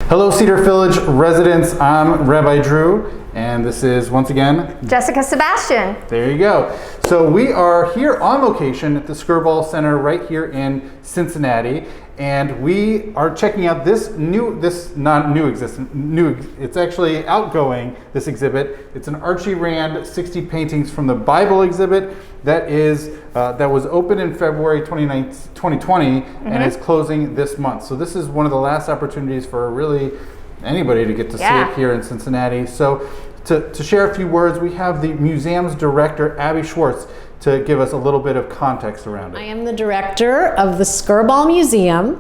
Hello, Cedar Village residents. I'm Rabbi Drew, and this is, once again, Jessica Sebastian. There you go. So we are here on location at the Skirball Center right here in Cincinnati, and we are checking out this it's actually outgoing, this exhibit. It's an Archie Rand 60 paintings from the Bible exhibit that was open in February 2020 and is closing this month. So this is one of the last opportunities for really anybody to get to see it here in Cincinnati. So to share a few words, we have the museum's director, Abby Schwartz, to give us a little bit of context around it. I am the director of the Skirball Museum,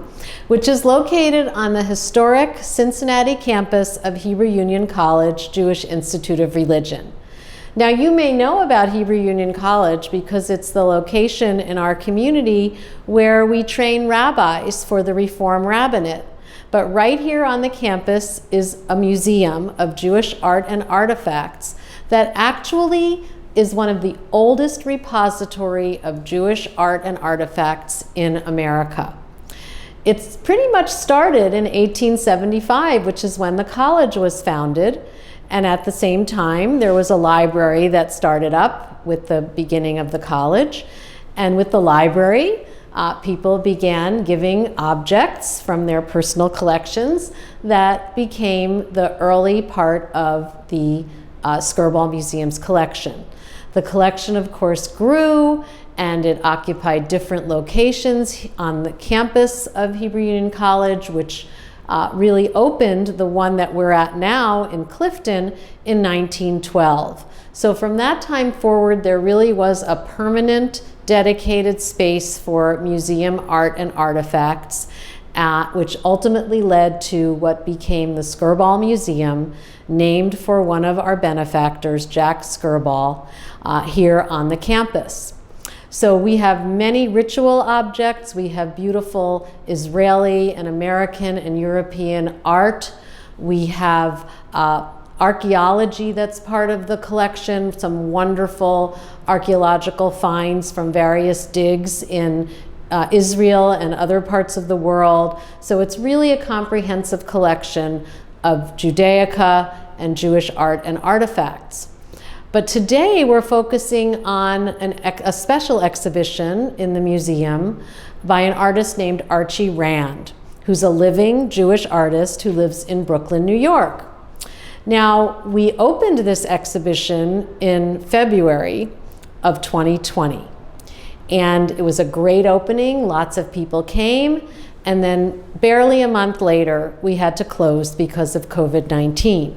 which is located on the historic Cincinnati campus of Hebrew Union College Jewish Institute of Religion. Now, you may know about Hebrew Union College because it's the location in our community where we train rabbis for the Reform Rabbinate. But right here on the campus is a museum of Jewish art and artifacts that actually is one of the oldest repository of Jewish art and artifacts in America. It's pretty much started in 1875, which is when the college was founded. And at the same time, there was a library that started up with the beginning of the college. And with the library, people began giving objects from their personal collections that became the early part of the Skirball Museum's collection. The collection, of course, grew, and it occupied different locations on the campus of Hebrew Union College, which really opened the one that we're at now in Clifton in 1912. So from that time forward, there really was a permanent, dedicated space for museum art and artifacts, which ultimately led to what became the Skirball Museum, named for one of our benefactors, Jack Skirball, here on the campus. So we have many ritual objects. We have beautiful Israeli and American and European art. We have archaeology that's part of the collection, some wonderful archaeological finds from various digs in Israel and other parts of the world. So it's really a comprehensive collection of Judaica and Jewish art and artifacts. But today we're focusing on a special exhibition in the museum by an artist named Archie Rand, who's a living Jewish artist who lives in Brooklyn, New York. Now, we opened this exhibition in February of 2020. And it was a great opening, lots of people came, and then barely a month later, we had to close because of COVID-19.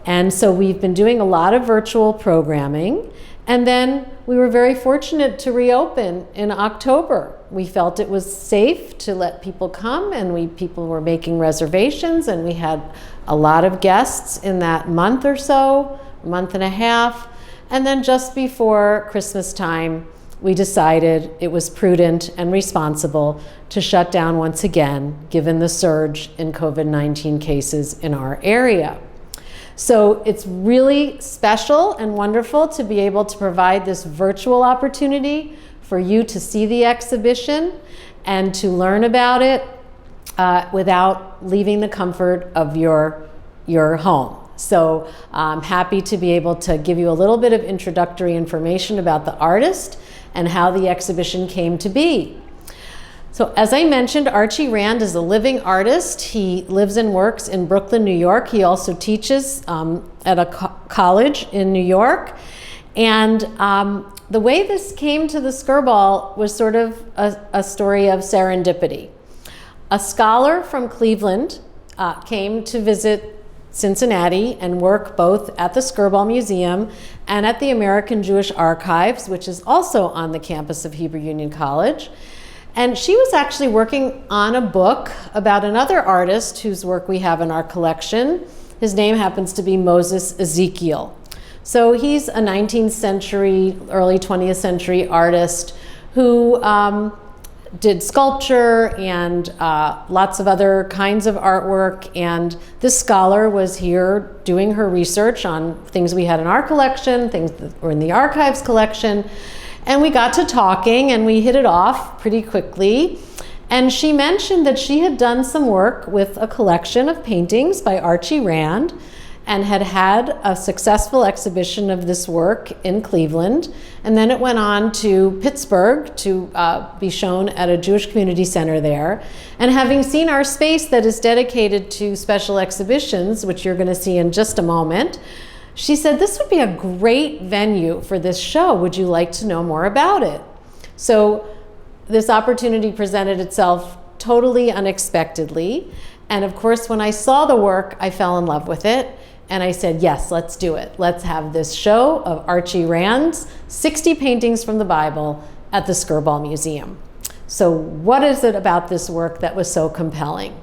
And so we've been doing a lot of virtual programming, and then we were very fortunate to reopen in October. We felt it was safe to let people come, and people were making reservations, and we had a lot of guests in that month or so, month and a half. And then just before Christmas time, we decided it was prudent and responsible to shut down once again, given the surge in COVID-19 cases in our area. So it's really special and wonderful to be able to provide this virtual opportunity for you to see the exhibition and to learn about it without leaving the comfort of your home. So I'm happy to be able to give you a little bit of introductory information about the artist and how the exhibition came to be. So as I mentioned, Archie Rand is a living artist. He lives and works in Brooklyn, New York. He also teaches at a college in New York. And the way this came to the Skirball was sort of a story of serendipity. A scholar from Cleveland came to visit Cincinnati and work both at the Skirball Museum and at the American Jewish Archives, which is also on the campus of Hebrew Union College. And she was actually working on a book about another artist whose work we have in our collection. His name happens to be Moses Ezekiel. So he's a 19th century, early 20th century artist who did sculpture and lots of other kinds of artwork. And this scholar was here doing her research on things we had in our collection, things that were in the archives collection. And we got to talking and we hit it off pretty quickly. And she mentioned that she had done some work with a collection of paintings by Archie Rand and had had a successful exhibition of this work in Cleveland. And then it went on to Pittsburgh to be shown at a Jewish community center there. And having seen our space that is dedicated to special exhibitions, which you're going to see in just a moment, she said, this would be a great venue for this show. Would you like to know more about it? So this opportunity presented itself totally unexpectedly. And of course, when I saw the work, I fell in love with it. And I said, yes, let's do it. Let's have this show of Archie Rand's 60 paintings from the Bible at the Skirball Museum. So what is it about this work that was so compelling?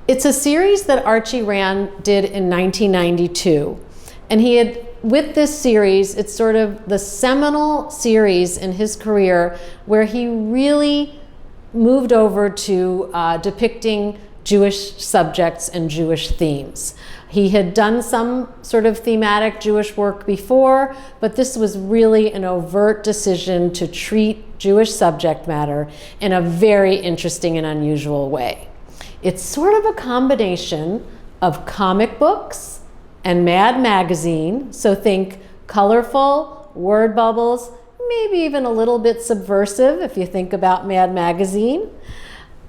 It's a series that Archie Rand did in 1992. And he had, with this series, it's sort of the seminal series in his career where he really moved over to depicting Jewish subjects and Jewish themes. He had done some sort of thematic Jewish work before, but this was really an overt decision to treat Jewish subject matter in a very interesting and unusual way. It's sort of a combination of comic books and Mad Magazine, so think colorful, word bubbles, maybe even a little bit subversive if you think about Mad Magazine.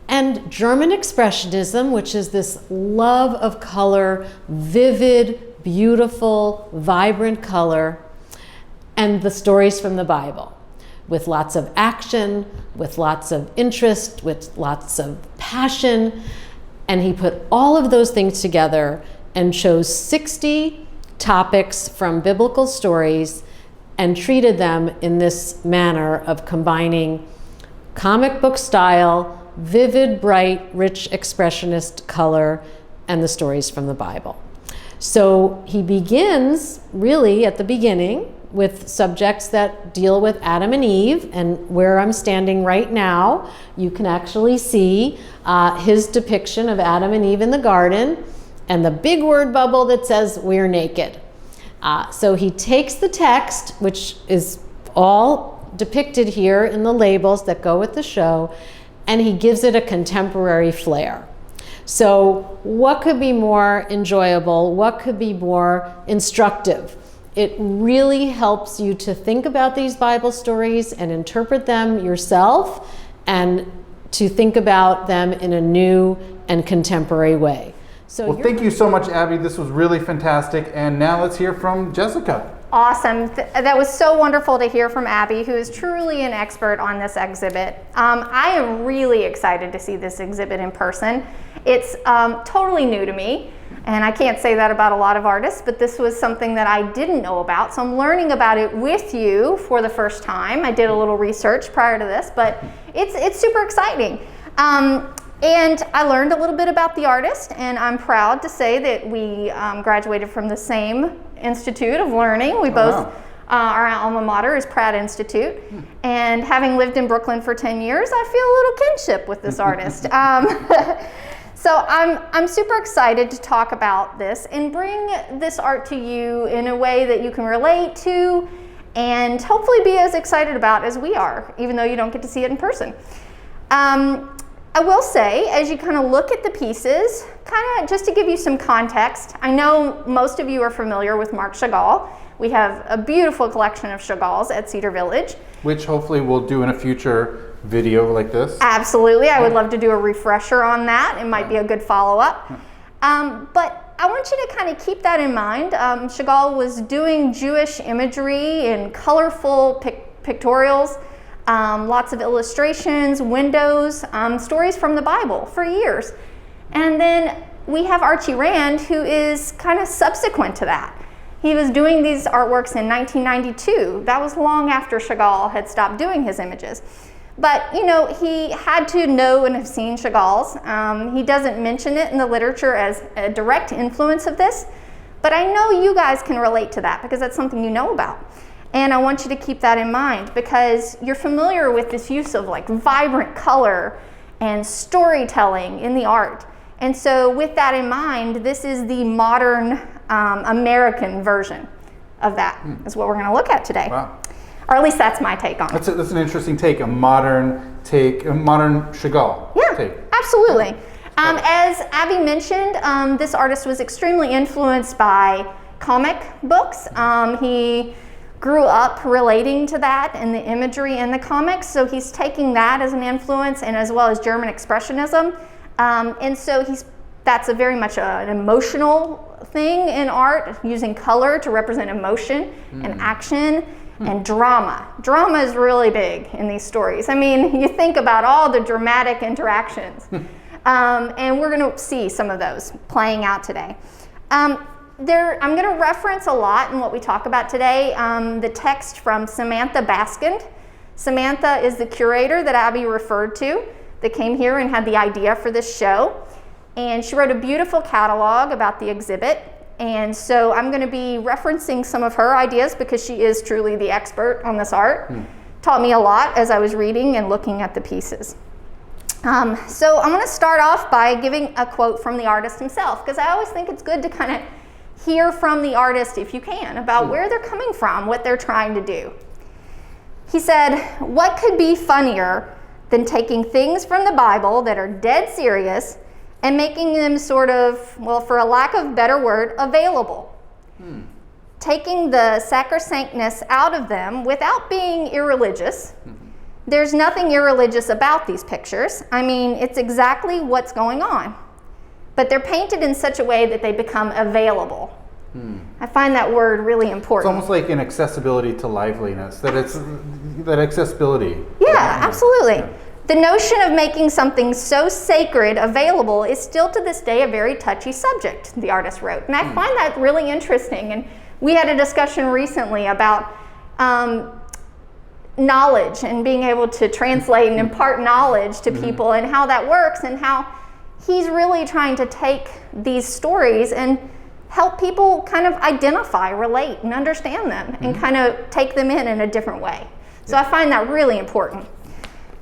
And German Expressionism, which is this love of color, vivid, beautiful, vibrant color, and the stories from the Bible, with lots of action, with lots of interest, with lots of passion. And he put all of those things together and chose 60 topics from biblical stories and treated them in this manner of combining comic book style, vivid, bright, rich, expressionist color, and the stories from the Bible. So he begins really at the beginning with subjects that deal with Adam and Eve, and where I'm standing right now, you can actually see his depiction of Adam and Eve in the garden, and the big word bubble that says, "We're naked." So he takes the text, which is all depicted here in the labels that go with the show, and he gives it a contemporary flair. So what could be more enjoyable? What could be more instructive? It really helps you to think about these Bible stories and interpret them yourself, and to think about them in a new and contemporary way. So well, thank you so much, Abby. This was really fantastic. And now let's hear from Jessica. Awesome. That was so wonderful to hear from Abby, who is truly an expert on this exhibit. I am really excited to see this exhibit in person. It's totally new to me, and I can't say that about a lot of artists, but this was something that I didn't know about, so I'm learning about it with you for the first time. I did a little research prior to this, but it's super exciting. And I learned a little bit about the artist, and I'm proud to say that we graduated from the same Institute of Learning. We both, our alma mater is Pratt Institute, and having lived in Brooklyn for 10 years, I feel a little kinship with this artist. So I'm super excited to talk about this and bring this art to you in a way that you can relate to and hopefully be as excited about as we are, even though you don't get to see it in person. I will say, as you kind of look at the pieces, kind of just to give you some context, I know most of you are familiar with Marc Chagall. We have a beautiful collection of Chagalls at Cedar Village. Which hopefully we'll do in a future video like this. Absolutely, I would love to do a refresher on that. It might be a good follow-up. But I want you to kind of keep that in mind. Chagall was doing Jewish imagery in colorful pictorials, lots of illustrations, windows, stories from the Bible for years. And then we have Archie Rand, who is kind of subsequent to that. He was doing these artworks in 1992. That was long after Chagall had stopped doing his images. But, you know, he had to know and have seen Chagall's. He doesn't mention it in the literature as a direct influence of this, but I know you guys can relate to that because that's something you know about. And I want you to keep that in mind because you're familiar with this use of like vibrant color and storytelling in the art. And so with that in mind, this is the modern American version of that is what we're going to look at today. Wow. Or at least that's my take on it. That's an interesting take, a modern take, a modern Chagall take. Absolutely. As Abby mentioned, this artist was extremely influenced by comic books. He grew up relating to that and the imagery in the comics, so he's taking that as an influence, and as well as German Expressionism. And so that's a very much an emotional thing in art, using color to represent emotion and action and drama. Drama is really big in these stories. I mean, you think about all the dramatic interactions. And we're going to see some of those playing out today. I'm going to reference a lot in what we talk about today, the text from Samantha Baskind. Samantha is the curator that Abby referred to that came here and had the idea for this show. And she wrote a beautiful catalog about the exhibit. And so I'm going to be referencing some of her ideas because she is truly the expert on this art. Taught me a lot as I was reading and looking at the pieces. So I'm going to start off by giving a quote from the artist himself, because I always think it's good to kind of hear from the artist, if you can, about where they're coming from, what they're trying to do. He said, "What could be funnier than taking things from the Bible that are dead serious and making them sort of, well, for a lack of a better word, available? Taking the sacrosanctness out of them without being irreligious. There's nothing irreligious about these pictures. I mean, it's exactly what's going on. But they're painted in such a way that they become available." I find that word really important. It's almost like an accessibility to liveliness, that accessibility. Yeah, absolutely. The notion of making something so sacred available is still to this day a very touchy subject, the artist wrote. And I find that really interesting. And we had a discussion recently about knowledge and being able to translate and impart knowledge to people and how that works, and how he's really trying to take these stories and help people kind of identify, relate, and understand them, and kind of take them in a different way. So I find that really important.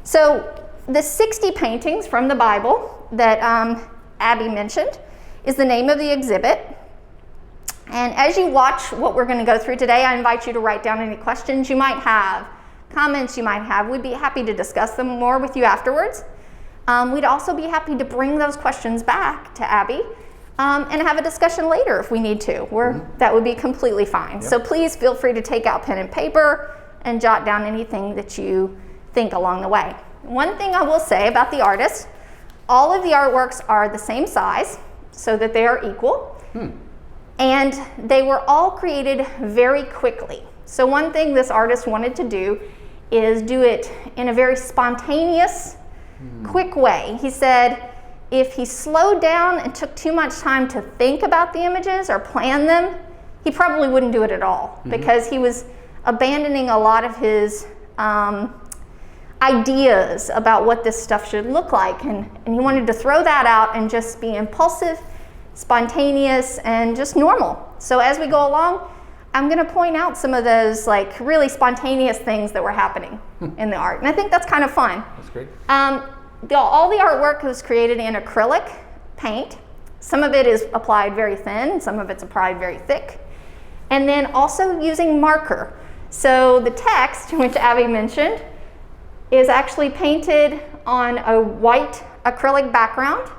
So the 60 paintings from the Bible that Abby mentioned is the name of the exhibit. And as you watch what we're going to go through today, I invite you to write down any questions you might have, comments you might have. We'd be happy to discuss them more with you afterwards. We'd also be happy to bring those questions back to Abby and have a discussion later if we need to. That would be completely fine. So please feel free to take out pen and paper and jot down anything that you think along the way. One thing I will say about the artist, all of the artworks are the same size so that they are equal. And they were all created very quickly. So one thing this artist wanted to do is do it in a very spontaneous, quick way. He said if he slowed down and took too much time to think about the images or plan them, he probably wouldn't do it at all, because he was abandoning a lot of his ideas about what this stuff should look like, and he wanted to throw that out and just be impulsive, spontaneous, and just normal. So as we go along, I'm going to point out some of those like really spontaneous things that were happening in the art, and I think that's kind of fun. That's great. All the artwork was created in acrylic paint. Some of it is applied very thin, some of it's applied very thick, and then also using marker. So the text, which Abby mentioned, is actually painted on a white acrylic background.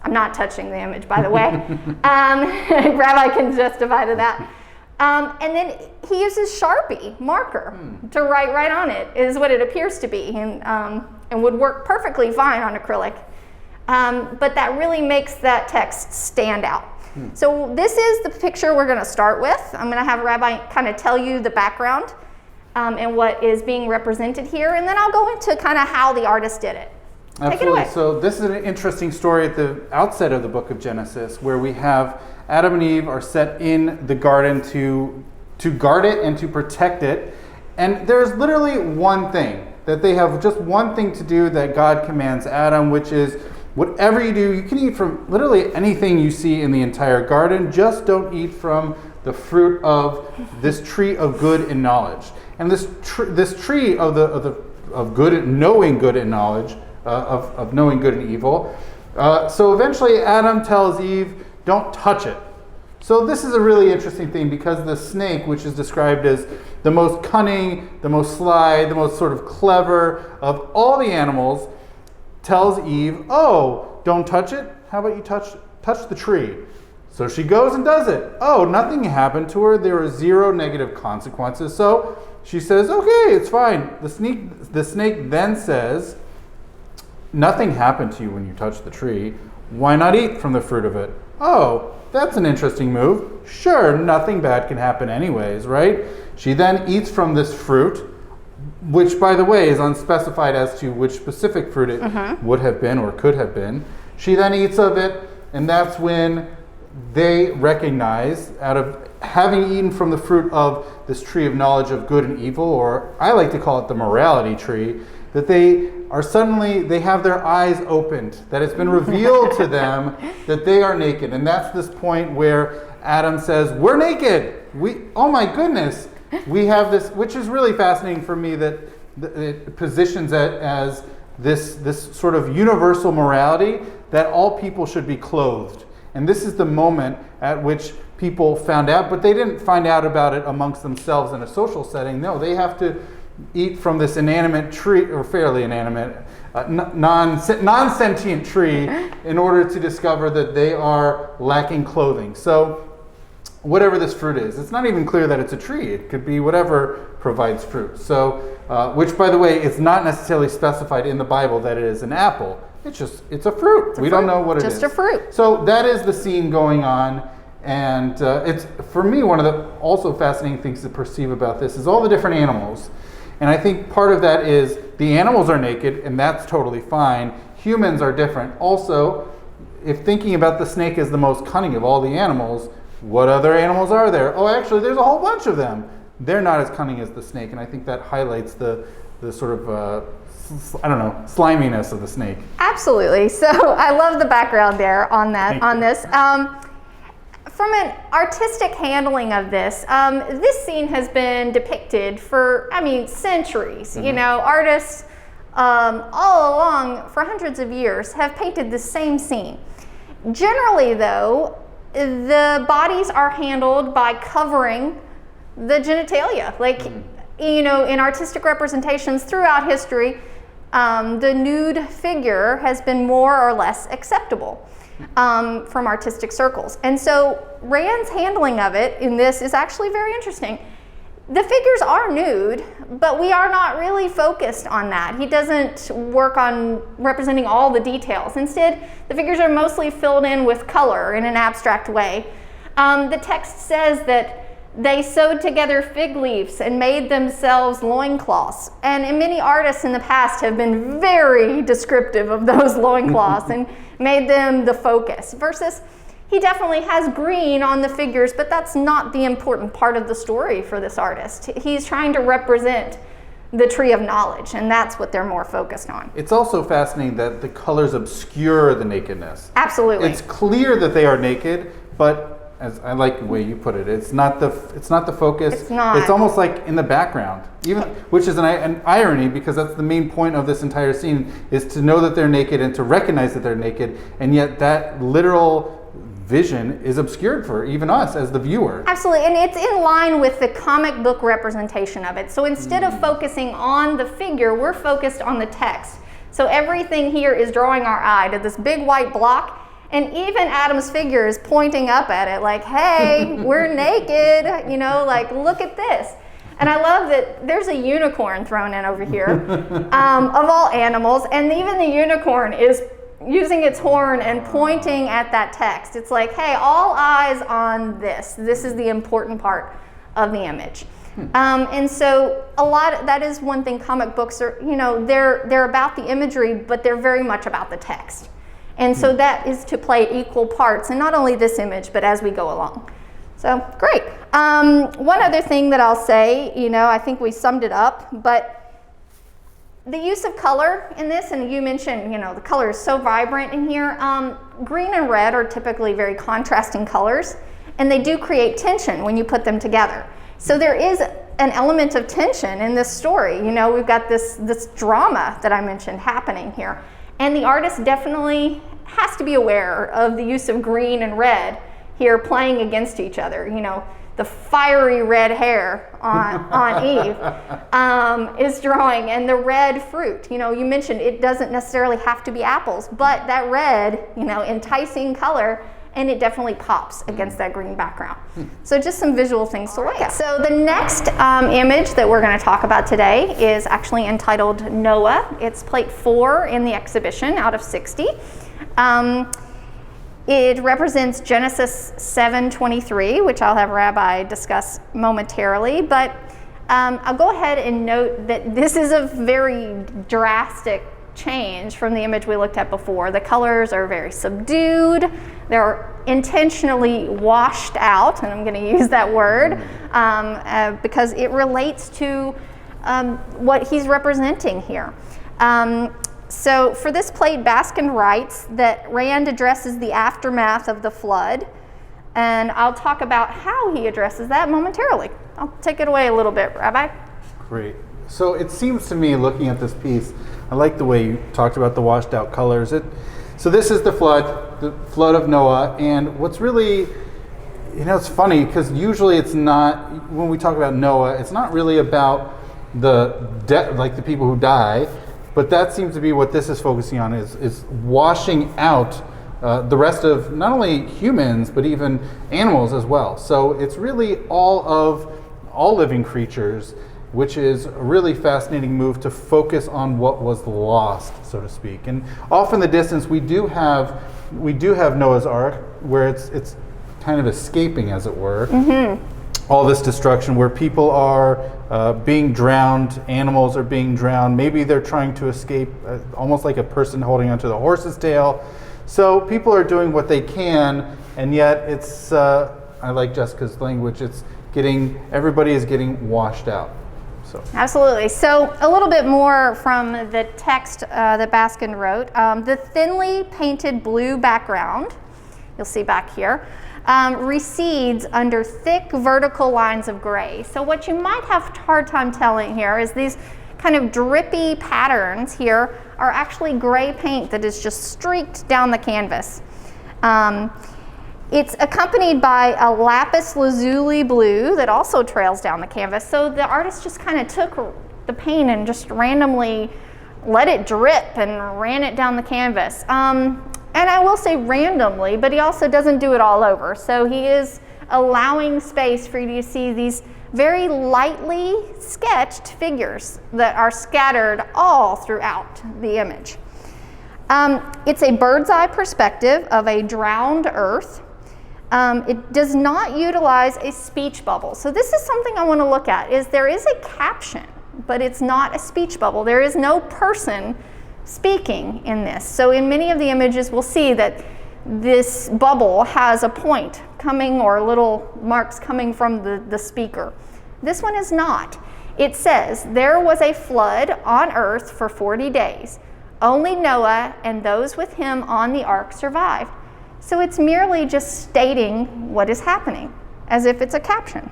I'm not touching the image, by the way. Rabbi can justify to that. And then he uses Sharpie marker to write right on it, is what it appears to be, and would work perfectly fine on acrylic. But that really makes that text stand out. So this is the picture we're going to start with. I'm going to have Rabbi kind of tell you the background and what is being represented here, and then I'll go into kind of how the artist did it. Absolutely. Take it away. So this is an interesting story at the outset of the book of Genesis, where we have Adam and Eve are set in the garden to guard it and to protect it. And there's literally one thing, that they have just one thing to do that God commands Adam, which is whatever you do, you can eat from literally anything you see in the entire garden, just don't eat from the fruit of this tree of good and knowledge. And this tree of good, knowing good and knowledge, of knowing good and evil. So eventually Adam tells Eve, don't touch it. So this is a really interesting thing because the snake, which is described as the most cunning, the most sly, the most sort of clever of all the animals, tells Eve, oh, don't touch it. How about you touch the tree? So she goes and does it. Oh, nothing happened to her. There were 0 negative consequences. So she says, okay, it's fine. The snake then says, nothing happened to you when you touched the tree. Why not eat from the fruit of it? Oh, that's an interesting move. Sure, nothing bad can happen anyways, right? She then eats from this fruit, which, by the way, is unspecified as to which specific fruit it would have been or could have been. She then eats of it, and that's when they recognize, out of having eaten from the fruit of this tree of knowledge of good and evil, or I like to call it the morality tree, that they have their eyes opened, that it's been revealed to them that they are naked. And that's this point where Adam says, we're naked. Oh my goodness. We have this, which is really fascinating for me, that it positions it as this sort of universal morality that all people should be clothed. And this is the moment at which people found out, but they didn't find out about it amongst themselves in a social setting. No, they have to eat from this inanimate tree, or fairly inanimate, non-sentient tree, in order to discover that they are lacking clothing. So whatever this fruit is, it's not even clear that it's a tree. It could be whatever provides fruit. So, which, by the way, it's not necessarily specified in the Bible that it is an apple. It's a fruit. We don't know what it is. Just a fruit. So that is the scene going on. And it's, for me, one of the also fascinating things to perceive about this is all the different animals. And I think part of that is the animals are naked, and that's totally fine. Humans are different. Also, if thinking about the snake as the most cunning of all the animals, what other animals are there? Oh, actually, there's a whole bunch of them. They're not as cunning as the snake, and I think that highlights the sort of, sliminess of the snake. Absolutely. So I love the background there on this. From an artistic handling of this, this scene has been depicted for, centuries. Mm-hmm. Artists all along for hundreds of years have painted the same scene. Generally, though, the bodies are handled by covering the genitalia. In artistic representations throughout history, the nude figure has been more or less acceptable from artistic circles. And so Rand's handling of it in this is actually very interesting. The figures are nude, but we are not really focused on that. He doesn't work on representing all the details. Instead, the figures are mostly filled in with color in an abstract way. The text says that they sewed together fig leaves and made themselves loincloths. And many artists in the past have been very descriptive of those loincloths and made them the focus. Versus, he definitely has green on the figures, but that's not the important part of the story for this artist. He's trying to represent the tree of knowledge, and that's what they're more focused on. It's also fascinating that the colors obscure the nakedness. Absolutely. It's clear that they are naked, but as I like the way you put it, it's not the focus. It's not. It's almost like in the background, which is an irony, because that's the main point of this entire scene, is to know that they're naked and to recognize that they're naked, and yet that literal vision is obscured for even us as the viewer. Absolutely, and it's in line with the comic book representation of it. So instead of focusing on the figure, we're focused on the text. So everything here is drawing our eye to this big white block, and even Adam's figure is pointing up at it like, hey, we're naked, look at this. And I love that there's a unicorn thrown in over here, of all animals, and even the unicorn is using its horn and pointing at that text. It's like, hey, all eyes on this. This is the important part of the image. And so that is one thing comic books are, they're about the imagery, but they're very much about the text. And so that is to play equal parts, and not only this image, but as we go along. So, great. One other thing that I'll say, I think we summed it up, but the use of color in this, and you mentioned, the color is so vibrant in here. Green and red are typically very contrasting colors, and they do create tension when you put them together. So there is an element of tension in this story. We've got this drama that I mentioned happening here. And the artist definitely has to be aware of the use of green and red here playing against each other. You know, the fiery red hair on Eve is drawing, and the red fruit. You know, you mentioned it doesn't necessarily have to be apples, but that red, you know, enticing color, and it definitely pops against that green background. So just some visual things to look at. So the next image that we're going to talk about today is actually entitled Noah. It's plate 4 in the exhibition out of 60. It represents Genesis 7:23, which I'll have Rabbi discuss momentarily, but I'll go ahead and note that this is a very drastic change from the image we looked at before. The colors are very subdued. They're intentionally washed out, and I'm going to use that word because it relates to what he's representing here. So for this plate, Baskin writes that Rand addresses the aftermath of the flood, and I'll talk about how he addresses that momentarily. I'll take it away a little bit, Rabbi. Great. So it seems to me, looking at this piece, I like the way you talked about the washed out colors. So this is the flood of Noah, and what's really, you know, it's funny because usually it's not, when we talk about Noah, it's not really about like the people who die, but that seems to be what this is focusing on, is washing out the rest of not only humans, but even animals as well. So it's really all living creatures, which is a really fascinating move to focus on what was lost, so to speak. And off in the distance, we do have Noah's Ark, where it's kind of escaping, as it were, all this destruction, where people are being drowned, animals are being drowned. Maybe they're trying to escape, almost like a person holding onto the horse's tail. So people are doing what they can, and yet it's, I like Jessica's language, everybody is getting washed out. So. Absolutely. So a little bit more from the text that Baskin wrote. The thinly painted blue background, you'll see back here, recedes under thick vertical lines of gray. So what you might have a hard time telling here is these kind of drippy patterns here are actually gray paint that is just streaked down the canvas. It's accompanied by a lapis lazuli blue that also trails down the canvas. So the artist just kind of took the paint and just randomly let it drip and ran it down the canvas. And I will say randomly, but he also doesn't do it all over. So he is allowing space for you to see these very lightly sketched figures that are scattered all throughout the image. It's a bird's eye perspective of a drowned earth. It does not utilize a speech bubble. So this is something I want to look at, is there is a caption, but it's not a speech bubble. There is no person speaking in this. So in many of the images, we'll see that this bubble has a point coming, or little marks coming from the speaker. This one is not. It says, there was a flood on earth for 40 days. Only Noah and those with him on the ark survived. So it's merely just stating what is happening, as if it's a caption.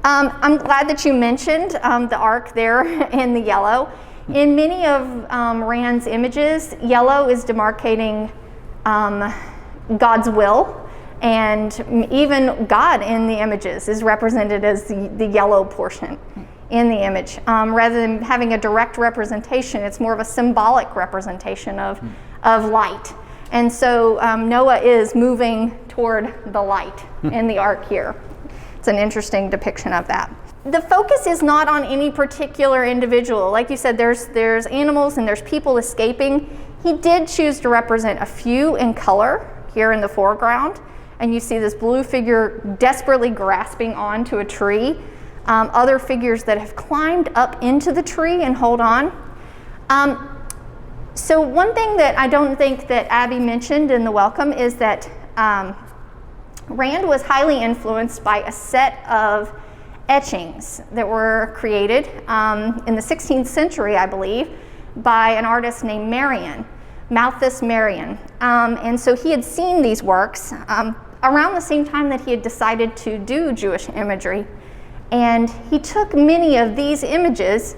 I'm glad that you mentioned the ark there in the yellow. In many of Rand's images, yellow is demarcating God's will, and even God in the images is represented as the yellow portion in the image. Rather than having a direct representation, it's more of a symbolic representation of light. And so Noah is moving toward the light in the ark here. It's an interesting depiction of that. The focus is not on any particular individual. Like you said, there's animals and there's people escaping. He did choose to represent a few in color here in the foreground. And you see this blue figure desperately grasping onto a tree. Other figures that have climbed up into the tree and hold on. So one thing that I don't think that Abby mentioned in the welcome is that Rand was highly influenced by a set of etchings that were created in the 16th century, I believe, by an artist named Malthus Marion. And so he had seen these works around the same time that he had decided to do Jewish imagery. And he took many of these images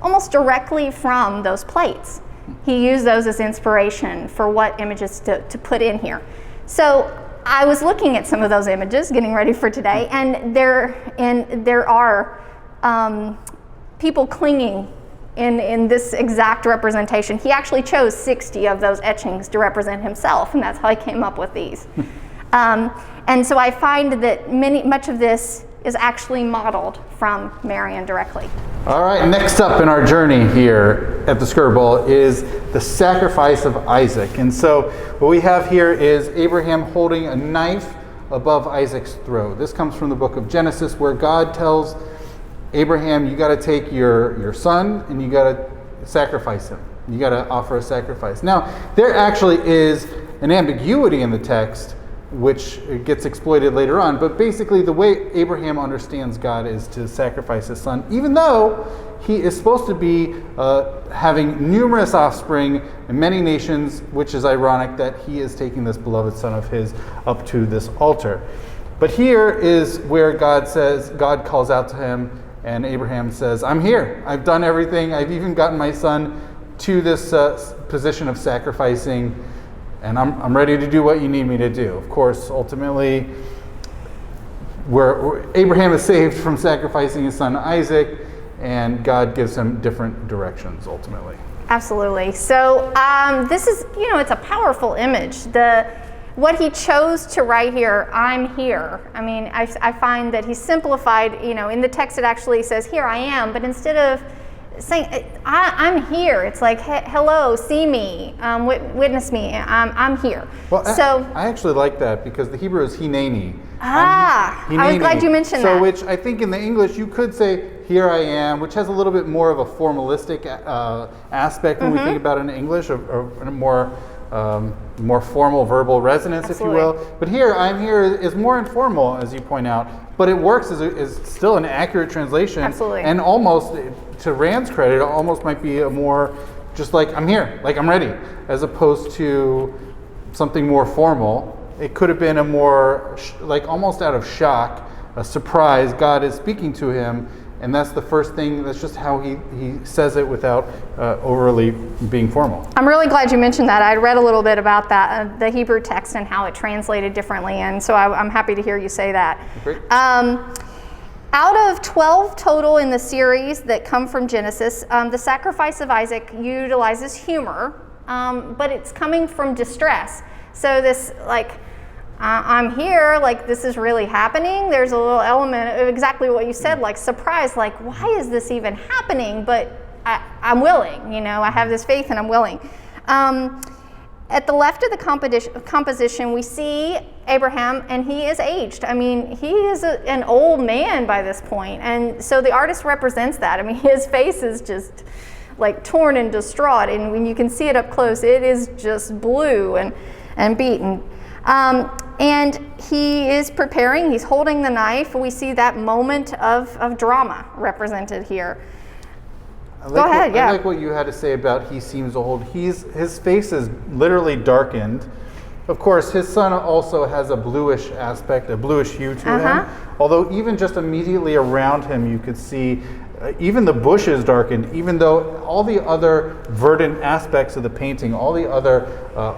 almost directly from those plates. He used those as inspiration for what images to put in here. So I was looking at some of those images, getting ready for today, and there are people clinging in this exact representation. He actually chose 60 of those etchings to represent himself, and that's how I came up with these. And so I find that much of this is actually modeled from Marian directly. All right, next up in our journey here at the Skirball is the sacrifice of Isaac. And so what we have here is Abraham holding a knife above Isaac's throat. This comes from the book of Genesis, where God tells Abraham, you got to take your son and you got to sacrifice him. You got to offer a sacrifice. Now, there actually is an ambiguity in the text which gets exploited later on, but basically the way Abraham understands God is to sacrifice his son, even though he is supposed to be having numerous offspring in many nations, which is ironic that he is taking this beloved son of his up to this altar. But here is where God calls out to him, and Abraham says, I'm here. I've done everything. I've even gotten my son to this position of sacrificing, and I'm ready to do what you need me to do. Of course, ultimately, Abraham is saved from sacrificing his son Isaac, and God gives him different directions ultimately. Absolutely. So this is, it's a powerful image. What he chose to write here, I'm here. I mean, I find that he simplified, in the text it actually says, here I am, but instead of saying, I'm here, it's like, hello, see me, witness me, I'm here. Well, I actually like that because the Hebrew is hineni. I was glad you mentioned that. So which I think in the English you could say, here I am, which has a little bit more of a formalistic aspect when we think about it in English, or a more formal verbal resonance, Absolutely. if you will. But here, I'm here is more informal, as you point out, but it works as still an accurate translation. Absolutely. And almost, to Rand's credit, it almost might be a more, just like, I'm here, like I'm ready, as opposed to something more formal. It could have been a more, like almost out of shock, a surprise, God is speaking to him, and that's the first thing, that's just how he says it without overly being formal. I'm really glad you mentioned that. I read a little bit about that, the Hebrew text and how it translated differently, and so I'm happy to hear you say that. Great. Out of 12 total in the series that come from Genesis, the sacrifice of Isaac utilizes humor, but it's coming from distress. So this, I'm here, this is really happening. There's a little element of exactly what you said, surprise, why is this even happening? But I'm willing, I have this faith and I'm willing. At the left of the composition, we see Abraham, and he is aged. I mean, he is an old man by this point, and so the artist represents that. I mean, his face is just torn and distraught, and when you can see it up close, it is just blue and beaten. And he is preparing, he's holding the knife. We see that moment of drama represented here. Go ahead, yeah. I like what you had to say about he seems old. His face is literally darkened. Of course, his son also has a bluish aspect, a bluish hue to him. Although even just immediately around him, you could see even the bushes darkened, even though all the other verdant aspects of the painting, all the other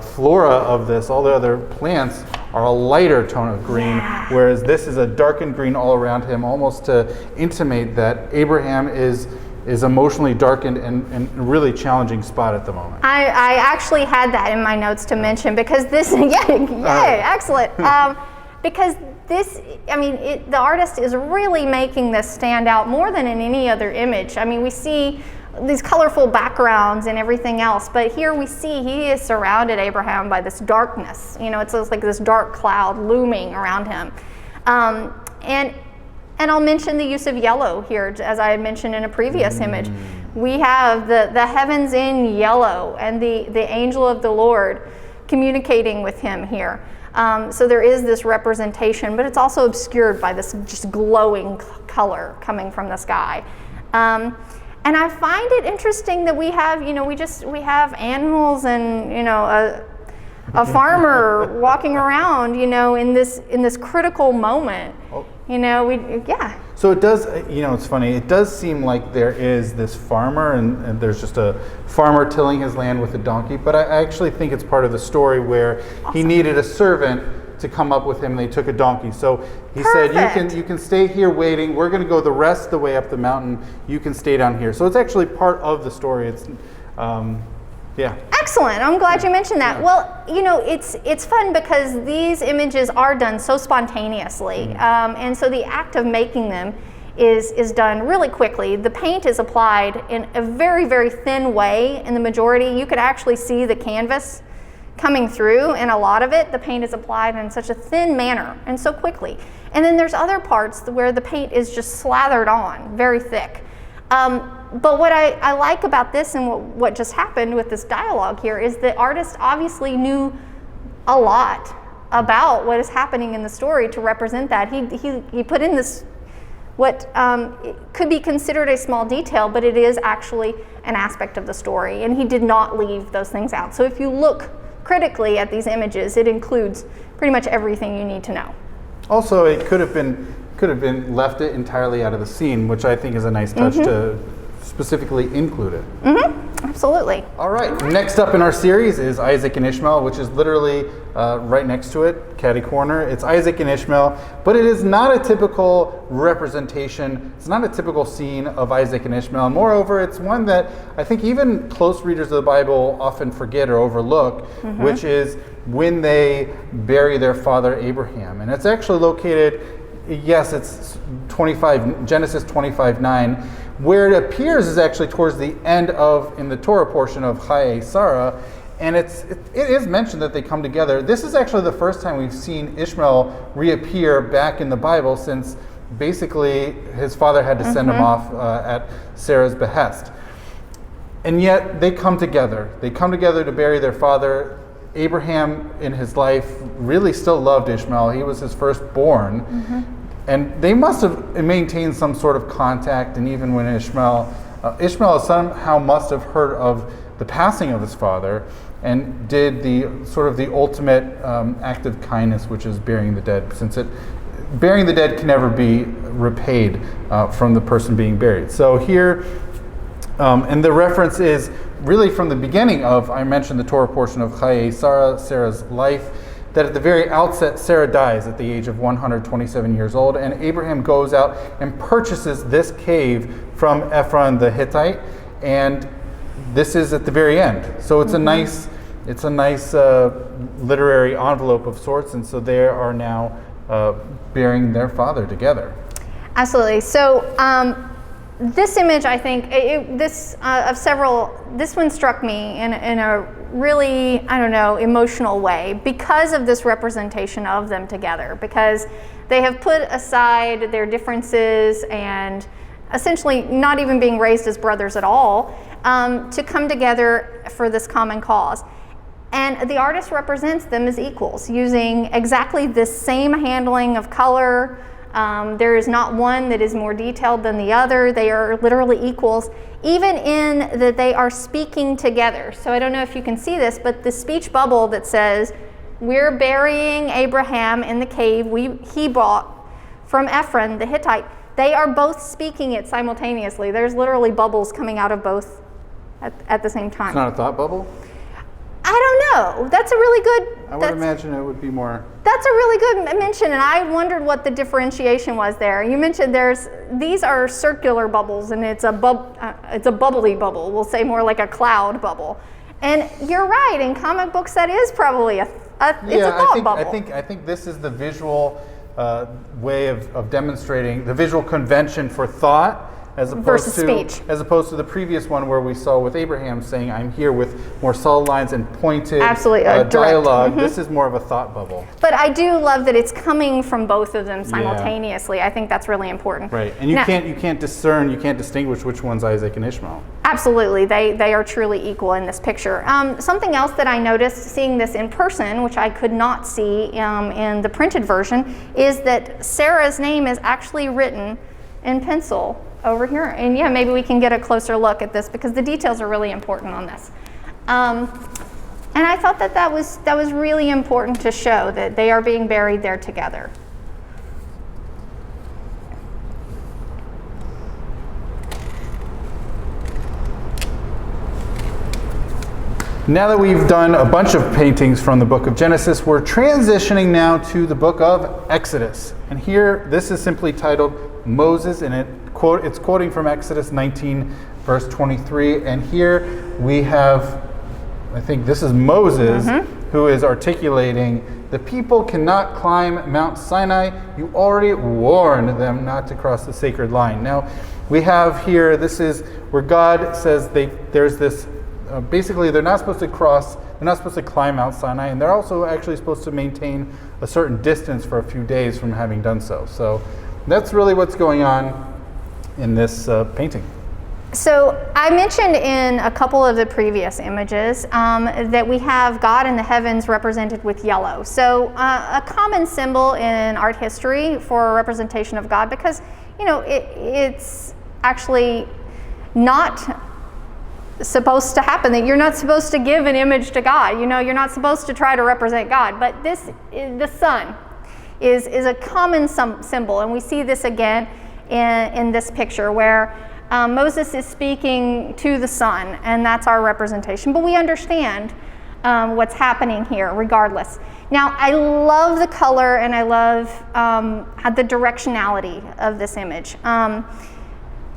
flora of this, all the other plants are a lighter tone of green, whereas this is a darkened green all around him, almost to intimate that Abraham is emotionally darkened and really challenging spot at the moment. I actually had that in my notes to mention because this, excellent. Because this, the artist is really making this stand out more than in any other image. I mean, we see these colorful backgrounds and everything else, but here we see he is surrounded, Abraham, by this darkness. It's like this dark cloud looming around him. And I'll mention the use of yellow here, as I had mentioned in a previous image. We have the heavens in yellow and the angel of the Lord communicating with him here. So there is this representation, but it's also obscured by this just glowing color coming from the sky. And I find it interesting that we have, we have animals and, a farmer walking around, in this critical moment. So it does, it's funny, it does seem like there is this farmer and there's just a farmer tilling his land with a donkey, but I actually think it's part of the story where he needed a servant to come up with him. They took a donkey. So he said, you can stay here waiting. We're going to go the rest of the way up the mountain. You can stay down here. So it's actually part of the story. It's yeah. Excellent. I'm glad you mentioned that. Yeah. Well, you know, it's fun because these images are done so spontaneously, and so the act of making them is done really quickly. The paint is applied in a very, very thin way in the majority. You could actually see the canvas coming through, and a lot of it, the paint is applied in such a thin manner and so quickly. And then there's other parts where the paint is just slathered on very thick. But what I like about this and what just happened with this dialogue here is the artist obviously knew a lot about what is happening in the story to represent that. He put in this, what could be considered a small detail, but it is actually an aspect of the story, and he did not leave those things out. So if you look critically at these images, it includes pretty much everything you need to know. Also, it could have been left it entirely out of the scene, which I think is a nice touch to specifically include it. Absolutely. All right, next up in our series is Isaac and Ishmael, which is literally right next to it, catty corner. It's Isaac and Ishmael, but it is not a typical representation. It's not a typical scene of Isaac and Ishmael. Moreover, it's one that I think even close readers of the Bible often forget or overlook, which is when they bury their father Abraham. And it's actually located, yes, it's Genesis 25:9. Where it appears is actually towards the end of, in the Torah portion of Chaye Sarah, and it is mentioned that they come together. This is actually the first time we've seen Ishmael reappear back in the Bible since basically his father had to send him off at Sarah's behest. And yet they come together. They come together to bury their father. Abraham in his life really still loved Ishmael. He was his firstborn. And they must have maintained some sort of contact, and even when Ishmael somehow must have heard of the passing of his father and did the sort of the ultimate act of kindness, which is burying the dead, since burying the dead can never be repaid from the person being buried. So here, and the reference is really from the beginning of, I mentioned the Torah portion of Chaye Sarah, Sarah's life, that at the very outset, Sarah dies at the age of 127 years old, and Abraham goes out and purchases this cave from Ephron the Hittite, and this is at the very end. So it's a nice literary envelope of sorts, and so they are now burying their father together. Absolutely. So this image, I think, this one struck me in a really, I don't know, emotional way because of this representation of them together, because they have put aside their differences and essentially not even being raised as brothers at all, to come together for this common cause. And the artist represents them as equals, using exactly the same handling of color. There is not one that is more detailed than the other. They are literally equals, even in that they are speaking together. So I don't know if you can see this, but the speech bubble that says, "We're burying Abraham in the cave he bought from Ephron the Hittite," they are both speaking it simultaneously. There's literally bubbles coming out of both at the same time. It's not a thought bubble? I don't know. That's a really good... I would imagine it would be more... That's a really good mention, and I wondered what the differentiation was there. You mentioned these are circular bubbles, and it's a bubbly bubble. We'll say more like a cloud bubble. And you're right. In comic books, that is probably it's a thought bubble. I think this is the visual way of demonstrating the visual convention for thought, as opposed to the previous one where we saw with Abraham saying, "I'm here," with more solid lines and pointed dialogue. This is more of a thought bubble. But I do love that it's coming from both of them simultaneously. Yeah. I think that's really important. Right, and you can't distinguish which one's Isaac and Ishmael. Absolutely, they are truly equal in this picture. Something else that I noticed seeing this in person, which I could not see in the printed version, is that Sarah's name is actually written in pencil over here. And yeah, maybe we can get a closer look at this because the details are really important on this. And I thought that was really important to show that they are being buried there together. Now that we've done a bunch of paintings from the book of Genesis, we're transitioning now to the book of Exodus. And here, this is simply titled Moses, and it's quoting from Exodus 19, verse 23. And here we have, I think this is Moses, who is articulating, the people cannot climb Mount Sinai. You already warned them not to cross the sacred line. Now, we have here, this is where God says there's this, basically they're not supposed to climb Mount Sinai, and they're also actually supposed to maintain a certain distance for a few days from having done so. So that's really what's going on in this painting. So I mentioned in a couple of the previous images that we have God in the heavens represented with yellow. So a common symbol in art history for a representation of God, because it's actually not supposed to happen, that you're not supposed to give an image to God. You're not supposed to try to represent God. But the sun is a common symbol, and we see this again in this picture where Moses is speaking to the sun, and that's our representation. But we understand what's happening here regardless. Now, I love the color, and I love the directionality of this image.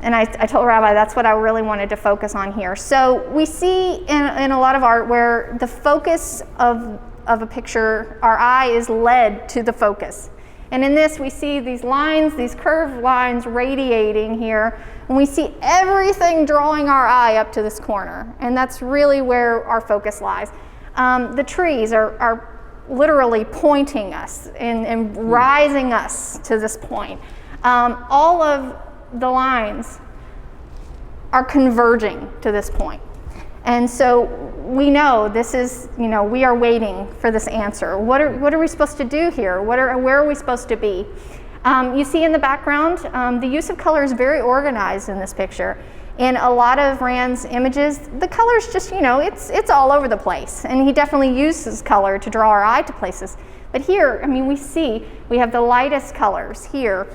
And I told Rabbi that's what I really wanted to focus on here. So we see in a lot of art where the focus of a picture, our eye is led to the focus. And in this, we see these lines, these curved lines radiating here, and we see everything drawing our eye up to this corner. And that's really where our focus lies. The trees are literally pointing us and rising us to this point. All of the lines are converging to this point. And so we know this is, we are waiting for this answer. What are we supposed to do here? where are we supposed to be? You see in the background, the use of color is very organized in this picture. In a lot of Rand's images, the color's just, it's all over the place. And he definitely uses color to draw our eye to places. But here, we have the lightest colors here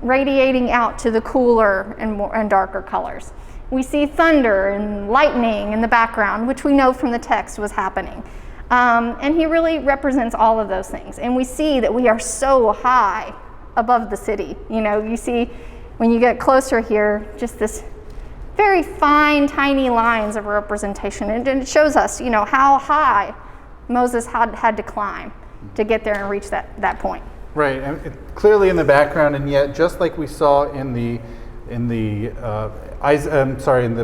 radiating out to the cooler and darker colors. We see thunder and lightning in the background, which we know from the text was happening. And he really represents all of those things. And we see that we are so high above the city. You see when you get closer here, just this very fine, tiny lines of representation. And it shows us, how high Moses had to climb to get there and reach that point. Right, and clearly in the background, and yet just like we saw in the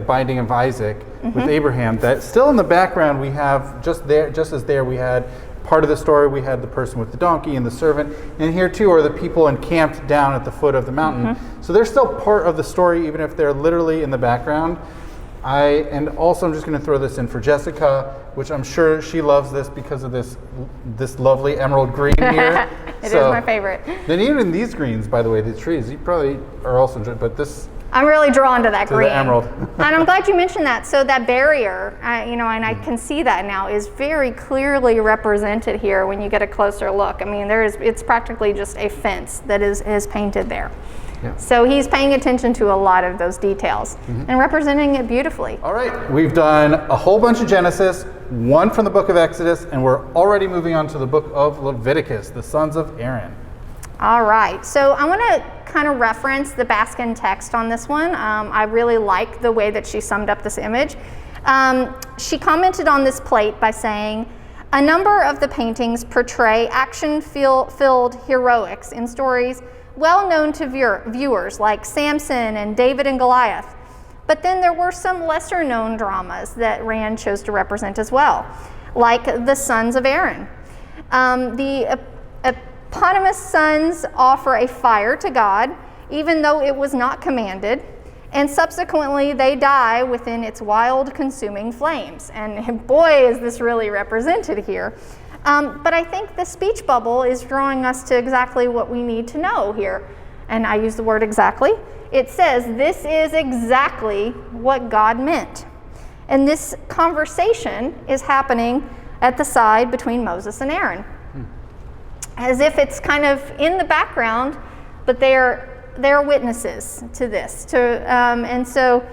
binding of Isaac with Abraham, that still in the background we have just as there we had part of the story, we had the person with the donkey and the servant, and here too are the people encamped down at the foot of the mountain. So they're still part of the story, even if they're literally in the background. And also I'm just going to throw this in for Jessica, which I'm sure she loves this because of this lovely emerald green here. It is my favorite. Then even in these greens, by the way, these trees, you probably are also enjoying, but this... I'm really drawn to that green. The emerald. And I'm glad you mentioned that. So that barrier, and I can see that now, is very clearly represented here when you get a closer look. It's practically just a fence that is painted there. Yeah. So he's paying attention to a lot of those details and representing it beautifully. All right, we've done a whole bunch of Genesis, one from the book of Exodus, and we're already moving on to the book of Leviticus, the sons of Aaron. All right, so I want to kind of reference the Baskin text on this one. I really like the way that she summed up this image. She commented on this plate by saying, a number of the paintings portray action-filled heroics in stories well known to viewers like Samson and David and Goliath. But then there were some lesser known dramas that Rand chose to represent as well, like the sons of Aaron. The eponymous sons offer a fire to God, even though it was not commanded, and subsequently they die within its wild consuming flames. And boy, is this really represented here. But I think the speech bubble is drawing us to exactly what we need to know here. And I use the word exactly. It says this is exactly what God meant. And this conversation is happening at the side between Moses and Aaron. As if it's kind of in the background, but they're witnesses to this. And so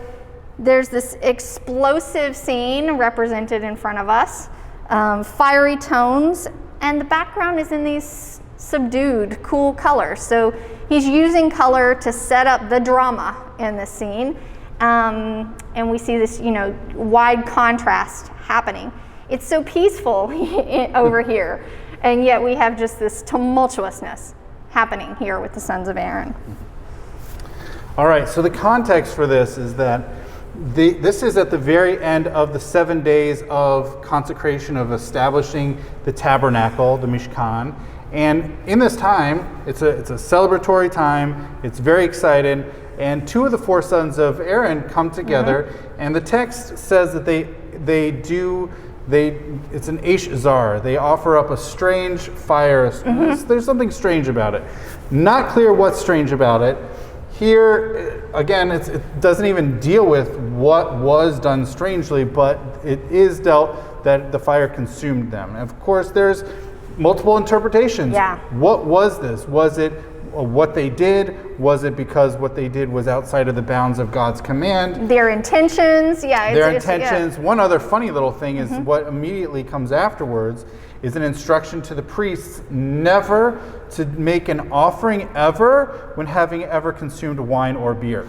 There's this explosive scene represented in front of us, fiery tones, and the background is in these subdued, cool colors. So he's using color to set up the drama in the scene, and we see this, wide contrast happening. It's so peaceful over here, and yet we have just this tumultuousness happening here with the sons of Aaron. All right, so the context for this is that this is at the very end of the 7 days of consecration, of establishing the tabernacle, the Mishkan. And in this time, it's a celebratory time. It's very exciting. And 2 of the 4 sons of Aaron come together, and the text says that it's an Ashzar. They offer up a strange fire. There's something strange about it. Not clear what's strange about it. Here, again, it doesn't even deal with what was done strangely, but it is dealt that the fire consumed them. And of course, there's multiple interpretations. Yeah. What was this? Was it what they did? Was it because what they did was outside of the bounds of God's command? Their intentions, yeah. Their intentions. One other funny little thing is what immediately comes afterwards is an instruction to the priests never to make an offering ever when having ever consumed wine or beer.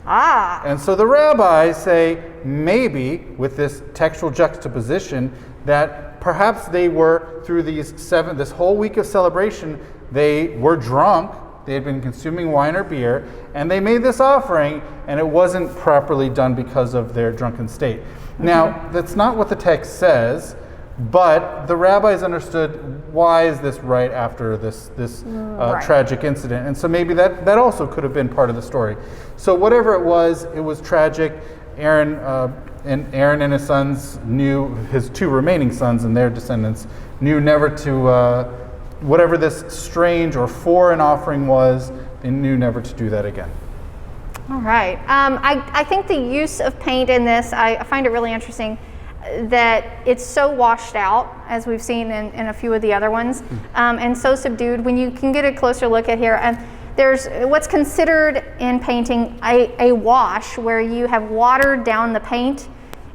And so the rabbis say maybe with this textual juxtaposition that perhaps they were through this whole week of celebration, they were drunk. They had been consuming wine or beer, and they made this offering, and it wasn't properly done because of their drunken state. Now, that's not what the text says, but the rabbis understood why is this right after this tragic incident, and so maybe that also could have been part of the story. So whatever it was tragic. Aaron and his sons knew, his 2 remaining sons and their descendants knew never to. Whatever this strange or foreign offering was, they knew never to do that again. All right. I think the use of paint in this, I find it really interesting that it's so washed out, as we've seen in a few of the other ones, and so subdued. When you can get a closer look at here, and there's what's considered in painting a wash, where you have watered down the paint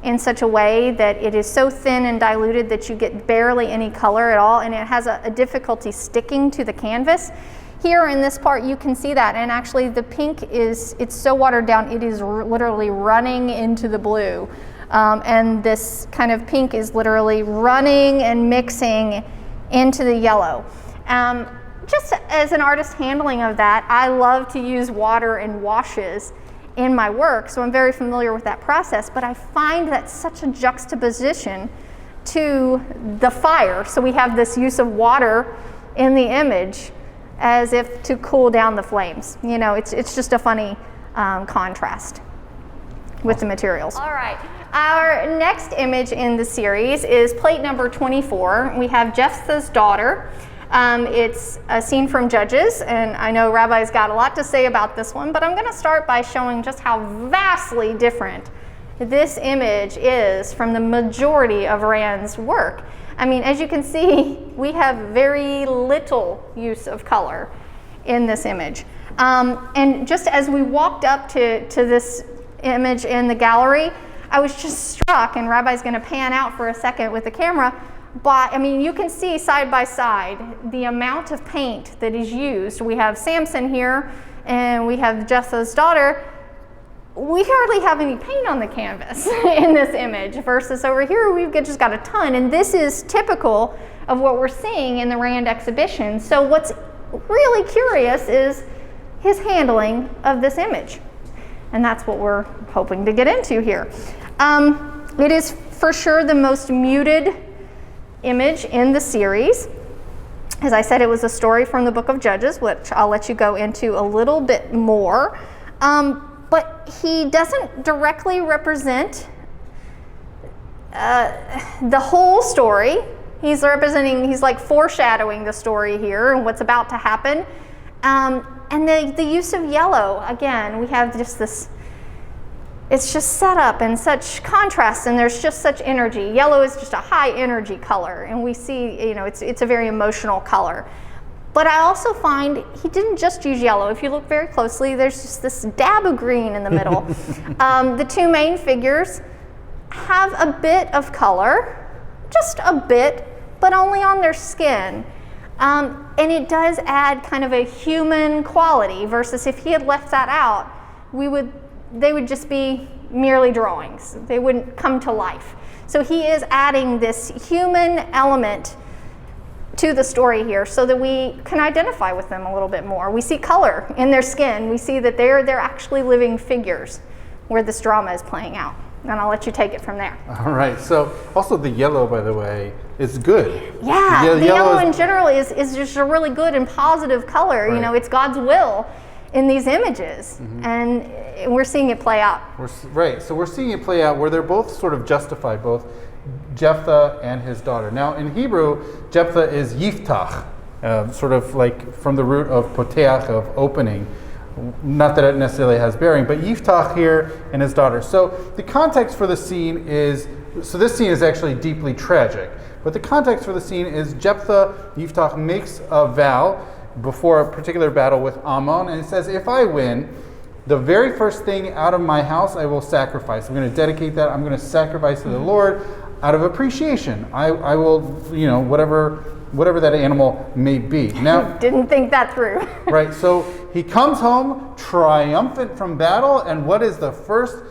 in such a way that it is so thin and diluted that you get barely any color at all, and it has a difficulty sticking to the canvas. Here in this part you can see that, and actually the pink it's so watered down it is literally running into the blue, and this kind of pink is literally running and mixing into the yellow. Just as an artist handling of that, I love to use water and washes in my work, so I'm very familiar with that process, but I find that such a juxtaposition to the fire. So we have this use of water in the image as if to cool down the flames. It's just a funny contrast with the materials. All right, our next image in the series is plate number 24. We have Jephthah's daughter. It's a scene from Judges, and I know Rabbi's got a lot to say about this one, but I'm going to start by showing just how vastly different this image is from the majority of Rand's work. I mean, as you can see, we have very little use of color in this image. And just as we walked up to this image in the gallery, I was just struck, and Rabbi's going to pan out for a second with the camera, but I mean, you can see side by side the amount of paint that is used. We have Samson here, and we have Jephthah's daughter. We hardly have any paint on the canvas in this image, versus over here we've just got a ton, and this is typical of what we're seeing in the Rand exhibition. So what's really curious is his handling of this image, and that's what we're hoping to get into here. It is for sure the most muted image in the series. As I said, it was a story from the book of Judges, which I'll let you go into a little bit more. But he doesn't directly represent the whole story. He's like foreshadowing the story here and what's about to happen. And the use of yellow, again, we have just this, it's just set up in such contrast, and there's just such energy. Yellow is just a high energy color, and we see, it's a very emotional color. But I also find he didn't just use yellow. If you look very closely, there's just this dab of green in the middle. The two main figures have a bit of color, just a bit, but only on their skin. And it does add kind of a human quality versus if he had left that out, they would just be merely drawings. They wouldn't come to life. So he is adding this human element to the story here so that we can identify with them a little bit more. We see color in their skin. We see that they're actually living figures where this drama is playing out. And I'll let you take it from there. All right. So also the yellow, by the way, is good. Yeah, the yellow in general is just a really good and positive color. Right. You know, it's God's will in these images. And we're seeing it play out. Right. So we're seeing it play out where they're both sort of justified, both Jephthah and his daughter. Now, in Hebrew, Jephthah is yiftach, sort of like from the root of poteach, of opening. Not that it necessarily has bearing, but yiftach here and his daughter. So the context for the scene is, so this scene is actually deeply tragic, but the context for the scene is Jephthah, Yiftach, makes a vow before a particular battle with Ammon, and it says, if I win, the very first thing out of my house I will sacrifice. I'm going to dedicate that. I'm going to sacrifice to the Lord out of appreciation. I will, whatever that animal may be. Now, didn't think that through. Right, so he comes home triumphant from battle, and what is the first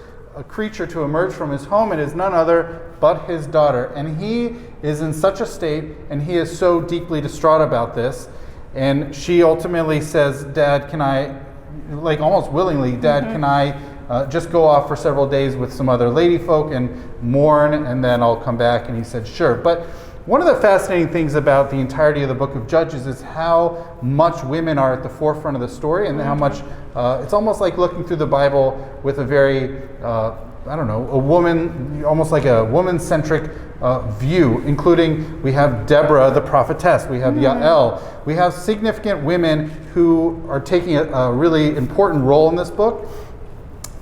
creature to emerge from his home? It is none other but his daughter. And he is in such a state, and he is so deeply distraught about this. And she ultimately says, Dad, can I, like almost willingly, Dad, can I just go off for several days with some other lady folk and mourn, and then I'll come back? And he said, sure. But one of the fascinating things about the entirety of the book of Judges is how much women are at the forefront of the story, and how much, it's almost like looking through the Bible with a very, a woman, almost like a woman-centric view, including we have Deborah, the prophetess, we have Yael, we have significant women who are taking a really important role in this book.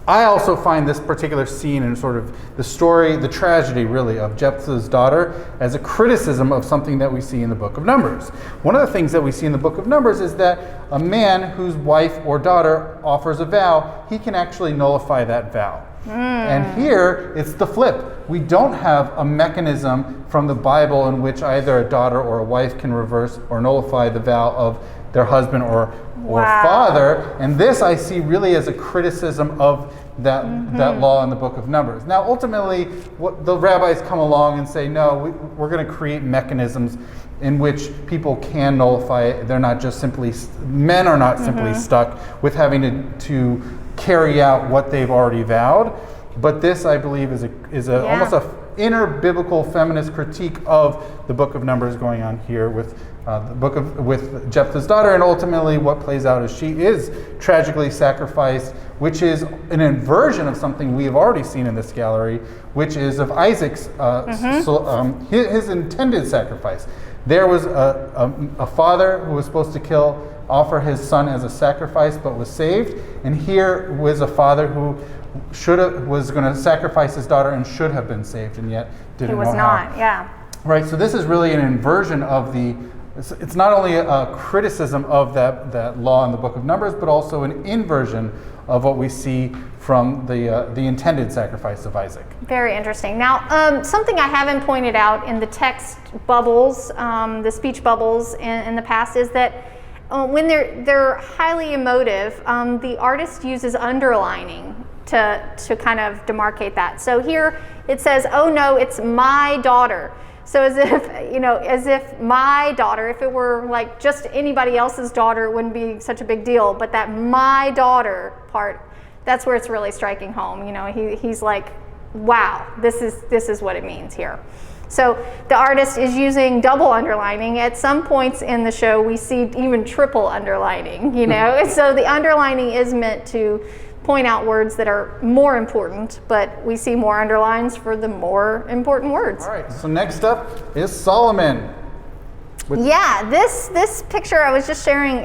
I also find this particular scene and sort of the story, the tragedy really, of Jephthah's daughter as a criticism of something that we see in the book of Numbers. One of the things that we see in the book of Numbers is that a man whose wife or daughter offers a vow, he can actually nullify that vow. And here, it's the flip. We don't have a mechanism from the Bible in which either a daughter or a wife can reverse or nullify the vow of their husband or father. And this I see really as a criticism of that law in the book of Numbers. Now, ultimately, what the rabbis come along and say, no, we're going to create mechanisms in which people can nullify it. They're not just simply, men are not simply stuck with having to carry out what they've already vowed. But this, I believe, is almost a inner biblical feminist critique of the book of Numbers going on here with with Jephthah's daughter, and ultimately what plays out is she is tragically sacrificed, which is an inversion of something we have already seen in this gallery, which is of Isaac's his intended sacrifice. There was a father who was supposed to offer his son as a sacrifice, but was saved, and here was a father who was going to sacrifice his daughter and should have been saved, and yet didn't know how. He was not, yeah. Right, so this is really an inversion of it's not only a criticism of that law in the book of Numbers, but also an inversion of what we see from the intended sacrifice of Isaac. Very interesting. Now, something I haven't pointed out in the text bubbles, the speech bubbles in the past, is that when they're highly emotive, the artist uses underlining to kind of demarcate that. So here it says, "Oh no, it's my daughter." So as if my daughter, if it were like just anybody else's daughter, it wouldn't be such a big deal. But that "my daughter" part, that's where it's really striking home. He's like, wow, this is what it means here. So the artist is using double underlining. At some points in the show, we see even triple underlining. So the underlining is meant to point out words that are more important, but we see more underlines for the more important words. All right, so next up is Solomon. This picture I was just sharing,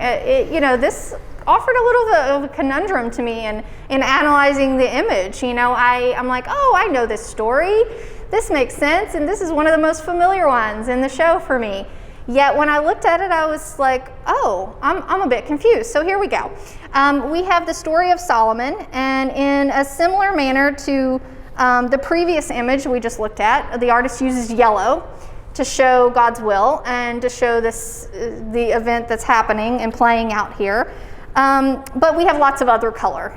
this offered a little bit of a conundrum to me in analyzing the image. I'm like, oh, I know this story. This makes sense, and this is one of the most familiar ones in the show for me. Yet when I looked at it, I was like, oh, I'm a bit confused. So here we go. We have the story of Solomon, and in a similar manner to the previous image we just looked at, the artist uses yellow to show God's will and to show the event that's happening and playing out here. But we have lots of other color.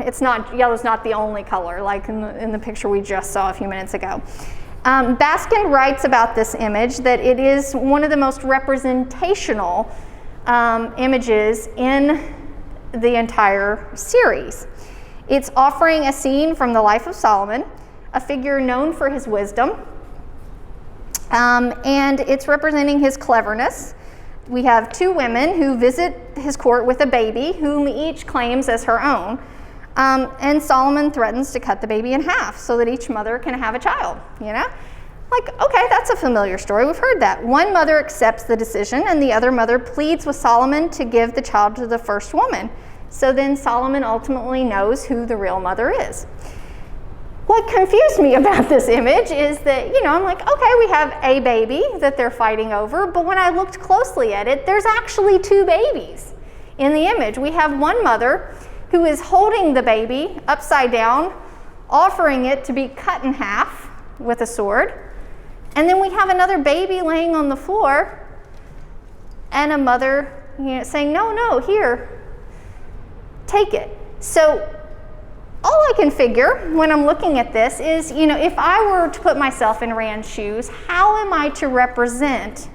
Yellow's not the only color, like in the picture we just saw a few minutes ago. Baskin writes about this image that it is one of the most representational images in the entire series. It's offering a scene from the life of Solomon, a figure known for his wisdom, and it's representing his cleverness. We have two women who visit his court with a baby, whom each claims as her own. And Solomon threatens to cut the baby in half so that each mother can have a child, you know? Like, okay, that's a familiar story. We've heard that. One mother accepts the decision, and the other mother pleads with Solomon to give the child to the first woman. So then Solomon ultimately knows who the real mother is. What confused me about this image is that, I'm like, okay, we have a baby that they're fighting over, but when I looked closely at it, there's actually two babies in the image. We have one mother who is holding the baby upside down, offering it to be cut in half with a sword. And then we have another baby laying on the floor and a mother saying, no, here, take it. So all I can figure when I'm looking at this is, if I were to put myself in Rand's shoes, how am I to represent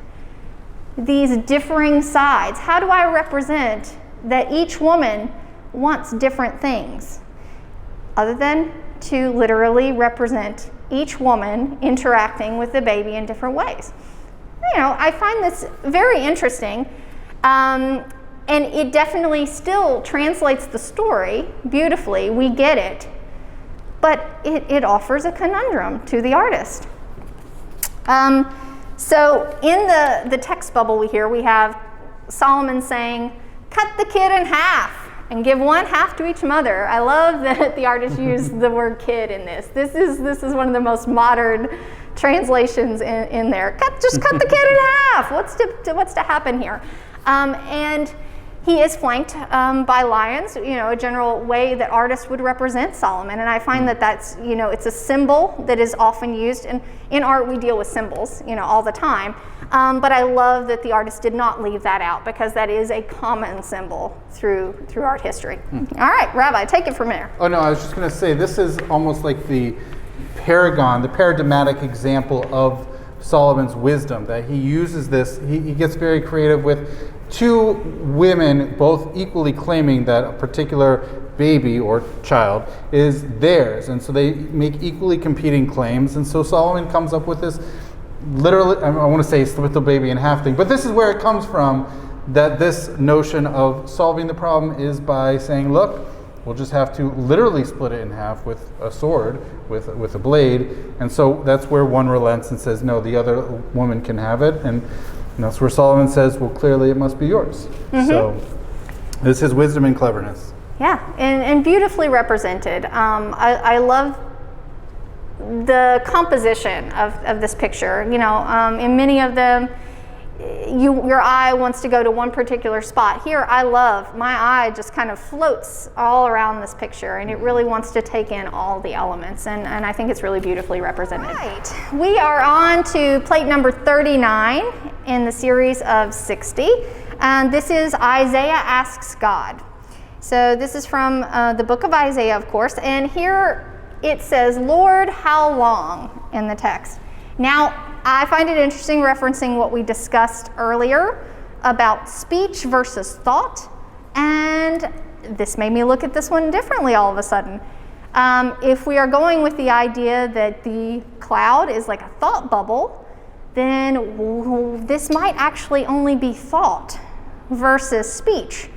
these differing sides? How do I represent that each woman wants different things, other than to literally represent each woman interacting with the baby in different ways? I find this very interesting, and it definitely still translates the story beautifully. We get it, but it offers a conundrum to the artist. So in the text bubble we have Solomon saying, cut the kid in half and give one half to each mother. I love that the artist used the word kid in this. This is one of the most modern translations in there. Just cut the kid in half. What's to happen here? And he is flanked by lions, a general way that artists would represent Solomon. And I find that that's, it's a symbol that is often used. And in art, we deal with symbols, all the time. But I love that the artist did not leave that out, because that is a common symbol through art history. All right, Rabbi, take it from there. Oh, no, I was just going to say, this is almost like the paradigmatic example of Solomon's wisdom, that he uses this, he gets very creative with two women both equally claiming that a particular baby or child is theirs, and so they make equally competing claims. And so Solomon comes up with this literally, I want to say split the baby in half thing, but this is where it comes from, that this notion of solving the problem is by saying, look, we'll just have to literally split it in half with a sword, with a blade. And so that's where one relents and says, no, the other woman can have it. And that's where Solomon says, well, clearly it must be yours. So it's his wisdom and cleverness. Yeah, and beautifully represented. I love the composition of this picture. In many of them, your eye wants to go to one particular spot. Here, my eye just kind of floats all around this picture, and it really wants to take in all the elements, and I think it's really beautifully represented. Right. We are on to plate number 39 in the series of 60, and this is Isaiah Asks God. So this is from the book of Isaiah, of course, and here it says, Lord, how long, in the text. Now, I find it interesting referencing what we discussed earlier about speech versus thought, and this made me look at this one differently all of a sudden. If we are going with the idea that the cloud is like a thought bubble, then this might actually only be thought versus speech.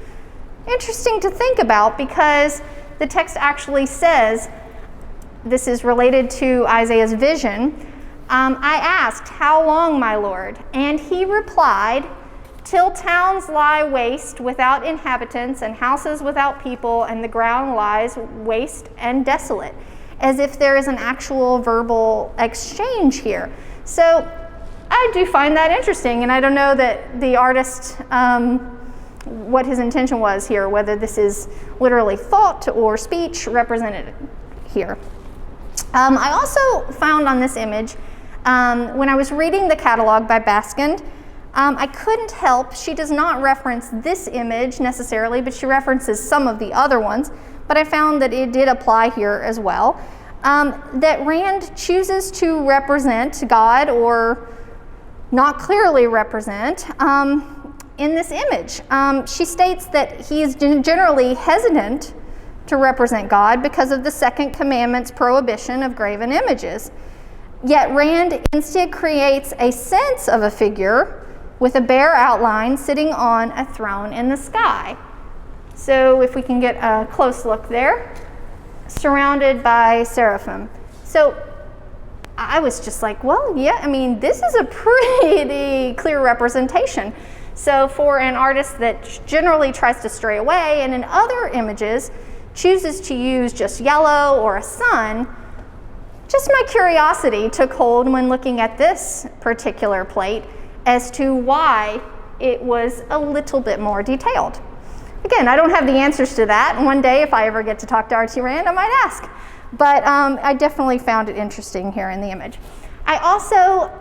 Interesting to think about, because the text actually says, this is related to Isaiah's vision, I asked, how long, my Lord? And he replied, till towns lie waste without inhabitants, and houses without people, and the ground lies waste and desolate. As if there is an actual verbal exchange here. So I I do find that interesting, and I don't know that the artist, what his intention was here, whether this is literally thought or speech represented here. I also found on this image, when I was reading the catalog by Baskin, I couldn't help, she does not reference this image necessarily, but she references some of the other ones, but I found that it did apply here as well, that Rand chooses to represent God, or not clearly represent, in this image. She states that he is generally hesitant to represent God because of the Second Commandment's prohibition of graven images. Yet Rand instead creates a sense of a figure with a bare outline sitting on a throne in the sky. So if we can get a close look there, surrounded by seraphim. So I was just like, well, yeah, I mean, this is a pretty clear representation. So for an artist that generally tries to stray away and in other images chooses to use just yellow or a sun, just my curiosity took hold when looking at this particular plate as to why it was a little bit more detailed. Again, I don't have the answers to that, and one day if I ever get to talk to Archie Rand, I might ask. But I definitely found it interesting here in the image. I also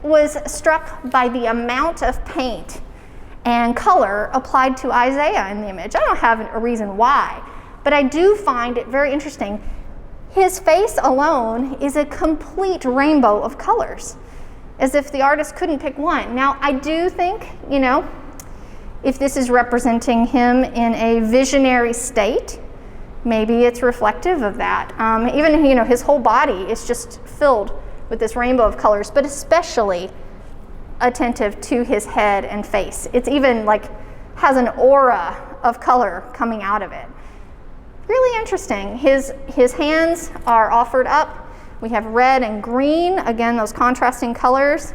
was struck by the amount of paint and color applied to Isaiah in the image. I don't have a reason why, but I do find it very interesting. His face alone is a complete rainbow of colors, as if the artist couldn't pick one. Now, I do think, you know, if this is representing him in a visionary state, maybe it's reflective of that. Even, you know, his whole body is just filled with this rainbow of colors, but especially attentive to his head and face. It's even like has an aura of color coming out of it. Really interesting. His hands are offered up. We have red and green, again, those contrasting colors.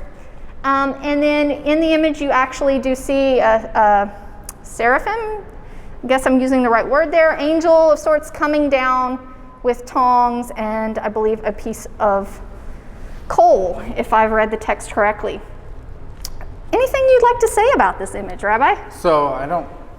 And then in the image, you actually do see a seraphim. I guess I'm using the right word there. Angel of sorts coming down with tongs and I believe a piece of coal, if I've read the text correctly. Anything you'd like to say about this image, Rabbi? So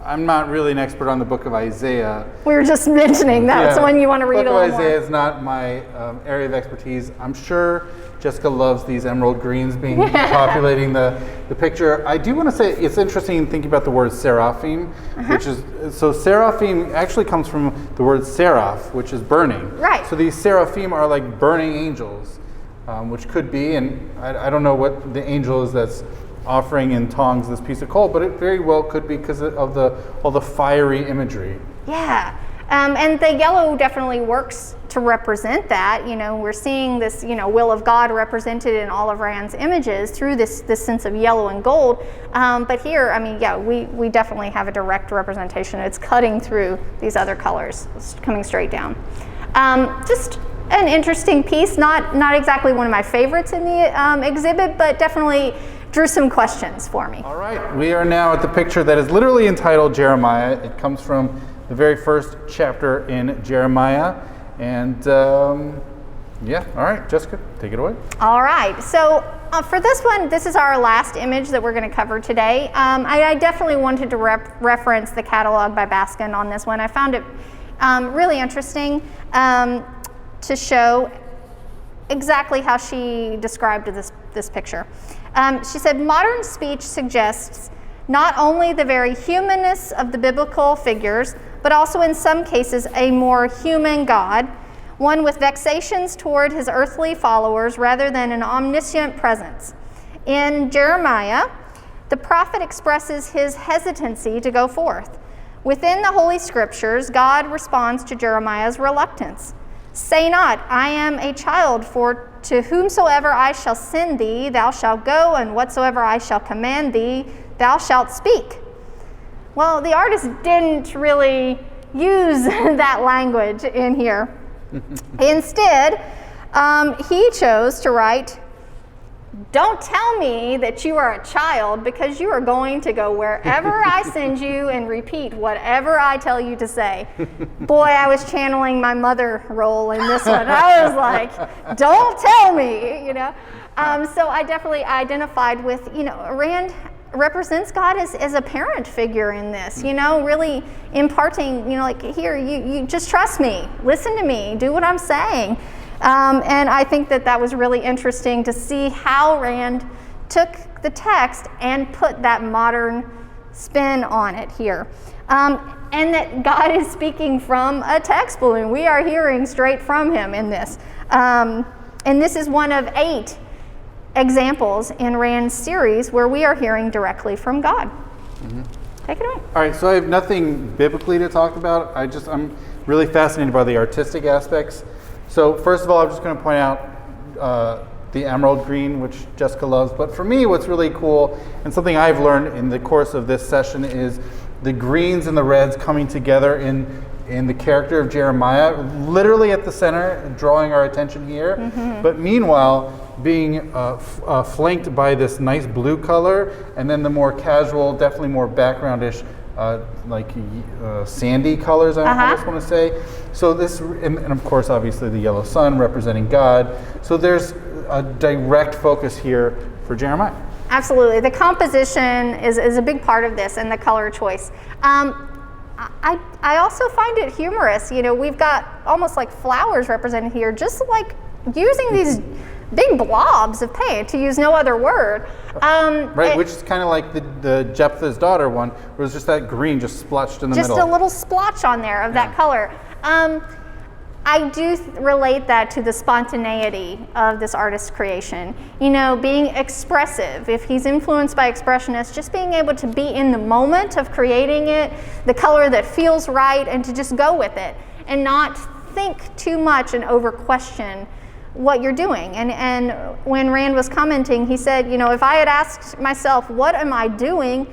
I'm not really an expert on the book of Isaiah. We were just mentioning that. Yeah, So when you want to read a little book of Isaiah more. is not my area of expertise. I'm sure Jessica loves these emerald greens being populating the picture. I do want to say it's interesting thinking about the word seraphim, which is, so seraphim actually comes from the word seraph, which is burning. Right. So these seraphim are like burning angels, which could be, and I don't know what the angel is that's offering in tongs this piece of coal, but it very well could be because of all the fiery imagery. Yeah, and the yellow definitely works to represent that. You know, we're seeing this, you know, will of God represented in all of Rand's images through this sense of yellow and gold. But here, I mean, yeah, we definitely have a direct representation. It's cutting through these other colors, it's coming straight down. Just an interesting piece, not exactly one of my favorites in the exhibit, but definitely drew some questions for me. All right, we are now at the picture that is literally entitled Jeremiah. It comes from the very first chapter in Jeremiah. And yeah, all right, Jessica, take it away. All right, so for this one, this is our last image that we're going to cover today. I definitely wanted to reference the catalog by Baskin on this one. I found it really interesting to show exactly how she described this picture. She said, modern speech suggests not only the very humanness of the biblical figures, but also in some cases a more human God, one with vexations toward his earthly followers rather than an omniscient presence. In Jeremiah, the prophet expresses his hesitancy to go forth. Within the Holy Scriptures, God responds to Jeremiah's reluctance. Say not, I am a child, for to whomsoever I shall send thee, thou shalt go, and whatsoever I shall command thee, thou shalt speak. Well, the artist didn't really use that language in here. Instead, he chose to write, don't tell me that you are a child, because you are going to go wherever I send you and repeat whatever I tell you to say. Boy, I was channeling my mother role in this one. I was like, don't tell me, you know. So I definitely identified with, you know, Rand represents God as a parent figure in this, you know, really imparting, you know, like, here, you just trust me, listen to me, do what I'm saying. And I think that was really interesting to see how Rand took the text and put that modern spin on it here. And that God is speaking from a text balloon. We are hearing straight from him in this. And this is one of 8 examples in Rand's series where we are hearing directly from God. Mm-hmm. Take it away. All right, so I have nothing biblically to talk about. I'm really fascinated by the artistic aspects. So first of all, I'm just going to point out the emerald green, which Jessica loves. But for me, what's really cool, and something I've learned in the course of this session, is the greens and the reds coming together in the character of Jeremiah, literally at the center, drawing our attention here. Mm-hmm. But meanwhile, being flanked by this nice blue color, and then the more casual, definitely more backgroundish, sandy colors, I almost want to say. So this, and of course, obviously the yellow sun representing God. So there's a direct focus here for Jeremiah. Absolutely. The composition is a big part of this, and the color choice. I also find it humorous. You know, we've got almost like flowers represented here, just like using these big blobs of paint, to use no other word. Right, which is kind of like the Jephthah's daughter one, where it was just that green just splotched in the middle. Just a little splotch on there of that color. I do relate that to the spontaneity of this artist's creation. You know, being expressive. If he's influenced by expressionists, just being able to be in the moment of creating it, the color that feels right, and to just go with it and not think too much and over question what you're doing. And when Rand was commenting, he said, you know, if I had asked myself, what am I doing,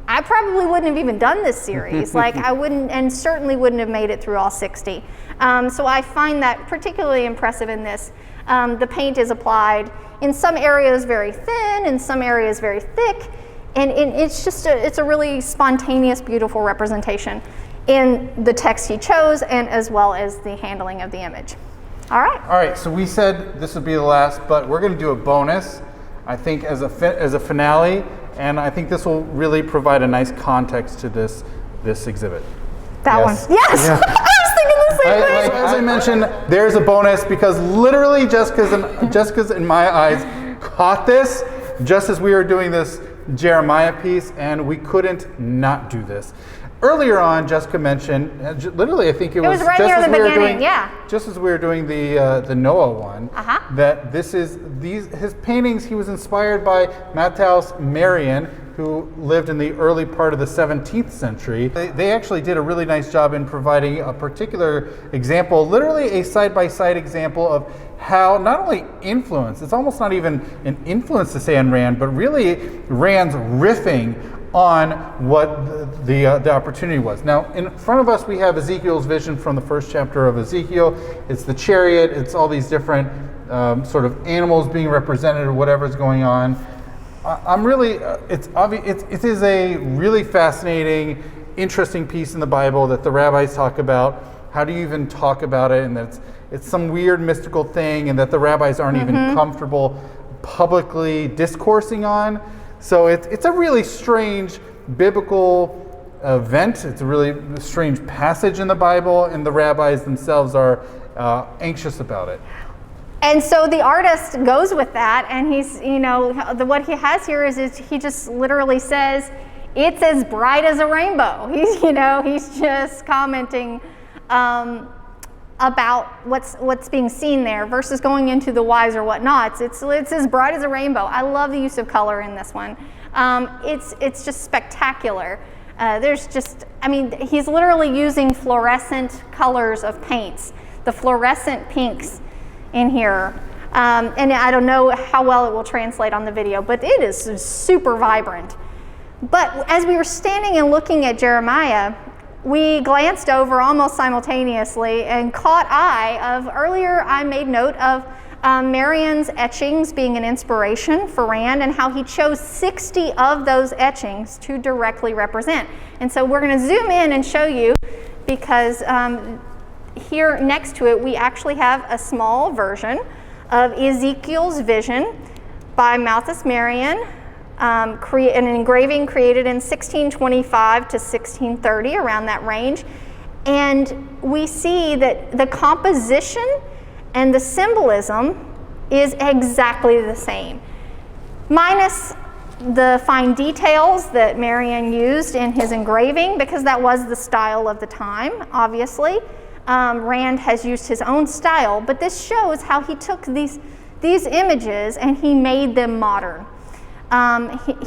I probably wouldn't have even done this series. Like, I wouldn't, and certainly wouldn't have made it through all 60. So I find that particularly impressive in this. The paint is applied in some areas very thin, in some areas very thick, and it's just it's a really spontaneous, beautiful representation in the text he chose, and as well as the handling of the image. All right, so we said this would be the last, but we're going to do a bonus, I think, as a finale, and I think this will really provide a nice context to this exhibit. That one. Yes! Yeah. I was thinking the same thing. As I mentioned, there's a bonus because literally Jessica's in my eyes caught this just as we were doing this Jeremiah piece, and we couldn't not do this. Earlier on, Jessica mentioned, literally, I think it was right just near as the we were beginning, doing, yeah. Just as we were doing the Noah one, that his paintings. He was inspired by Matthäus Marian, who lived in the early part of the 17th century. They actually did a really nice job in providing a particular example, literally a side-by-side example of how not only influence, it's almost not even an influence to say on Rand, but really Rand's riffing on what the opportunity was. Now, in front of us, we have Ezekiel's vision from the first chapter of Ezekiel. It's the chariot. It's all these different sort of animals being represented or whatever's going on. I'm really, it's obvious. It is a really fascinating, interesting piece in the Bible that the rabbis talk about. How do you even talk about it? And that it's some weird mystical thing, and that the rabbis aren't even comfortable publicly discoursing on. So it's a really strange biblical event. It's a really strange passage in the Bible, and the rabbis themselves are anxious about it. And so the artist goes with that, and he's, what he has here is he just literally says, it's as bright as a rainbow. He's just commenting about what's being seen there versus going into the whys or whatnots. It's as bright as a rainbow. I love the use of color in this one. It's just spectacular. He's literally using fluorescent colors of paints, the fluorescent pinks in here. And I don't know how well it will translate on the video, but it is super vibrant. But as we were standing and looking at Jeremiah, we glanced over almost simultaneously and caught eye of, earlier I made note of Marion's etchings being an inspiration for Rand, and how he chose 60 of those etchings to directly represent. And so we're going to zoom in and show you, because here next to it we actually have a small version of Ezekiel's vision by Malthus Marion, an engraving created in 1625 to 1630, around that range. And we see that the composition and the symbolism is exactly the same, minus the fine details that Marion used in his engraving, because that was the style of the time, obviously. Rand has used his own style, but this shows how he took these images and he made them modern.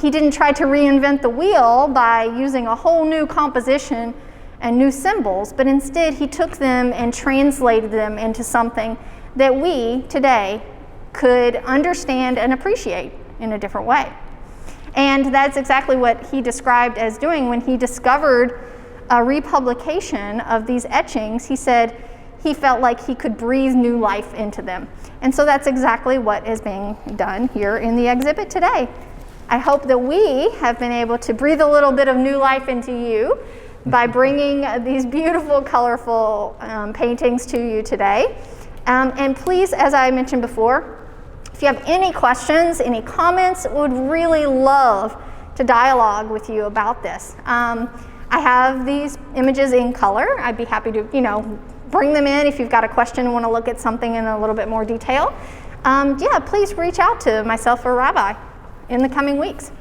He didn't try to reinvent the wheel by using a whole new composition and new symbols, but instead he took them and translated them into something that we today could understand and appreciate in a different way. And that's exactly what he described as doing when he discovered a republication of these etchings. He said he felt like he could breathe new life into them. And so that's exactly what is being done here in the exhibit today. I hope that we have been able to breathe a little bit of new life into you by bringing these beautiful, colorful paintings to you today. And please, as I mentioned before, if you have any questions, any comments, would really love to dialogue with you about this. I have these images in color. I'd be happy to, bring them in if you've got a question and want to look at something in a little bit more detail. Yeah, please reach out to myself or Rabbi in the coming weeks.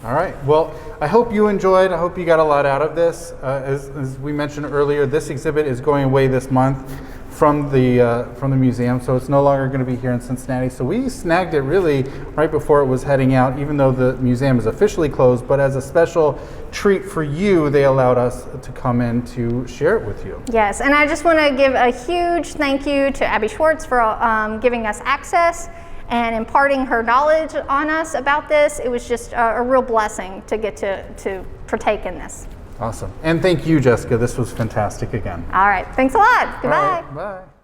All right. Well, I hope you enjoyed. I hope you got a lot out of this. As we mentioned earlier, this exhibit is going away this month from the museum, so it's no longer going to be here in Cincinnati. So we snagged it really right before it was heading out, even though the museum is officially closed. But as a special treat for you, they allowed us to come in to share it with you. Yes, and I just want to give a huge thank you to Abby Schwartz for giving us access and imparting her knowledge on us about this. It was just a real blessing to get to partake in this. Awesome. And thank you, Jessica. This was fantastic again. All right. Thanks a lot. Goodbye. All right, bye.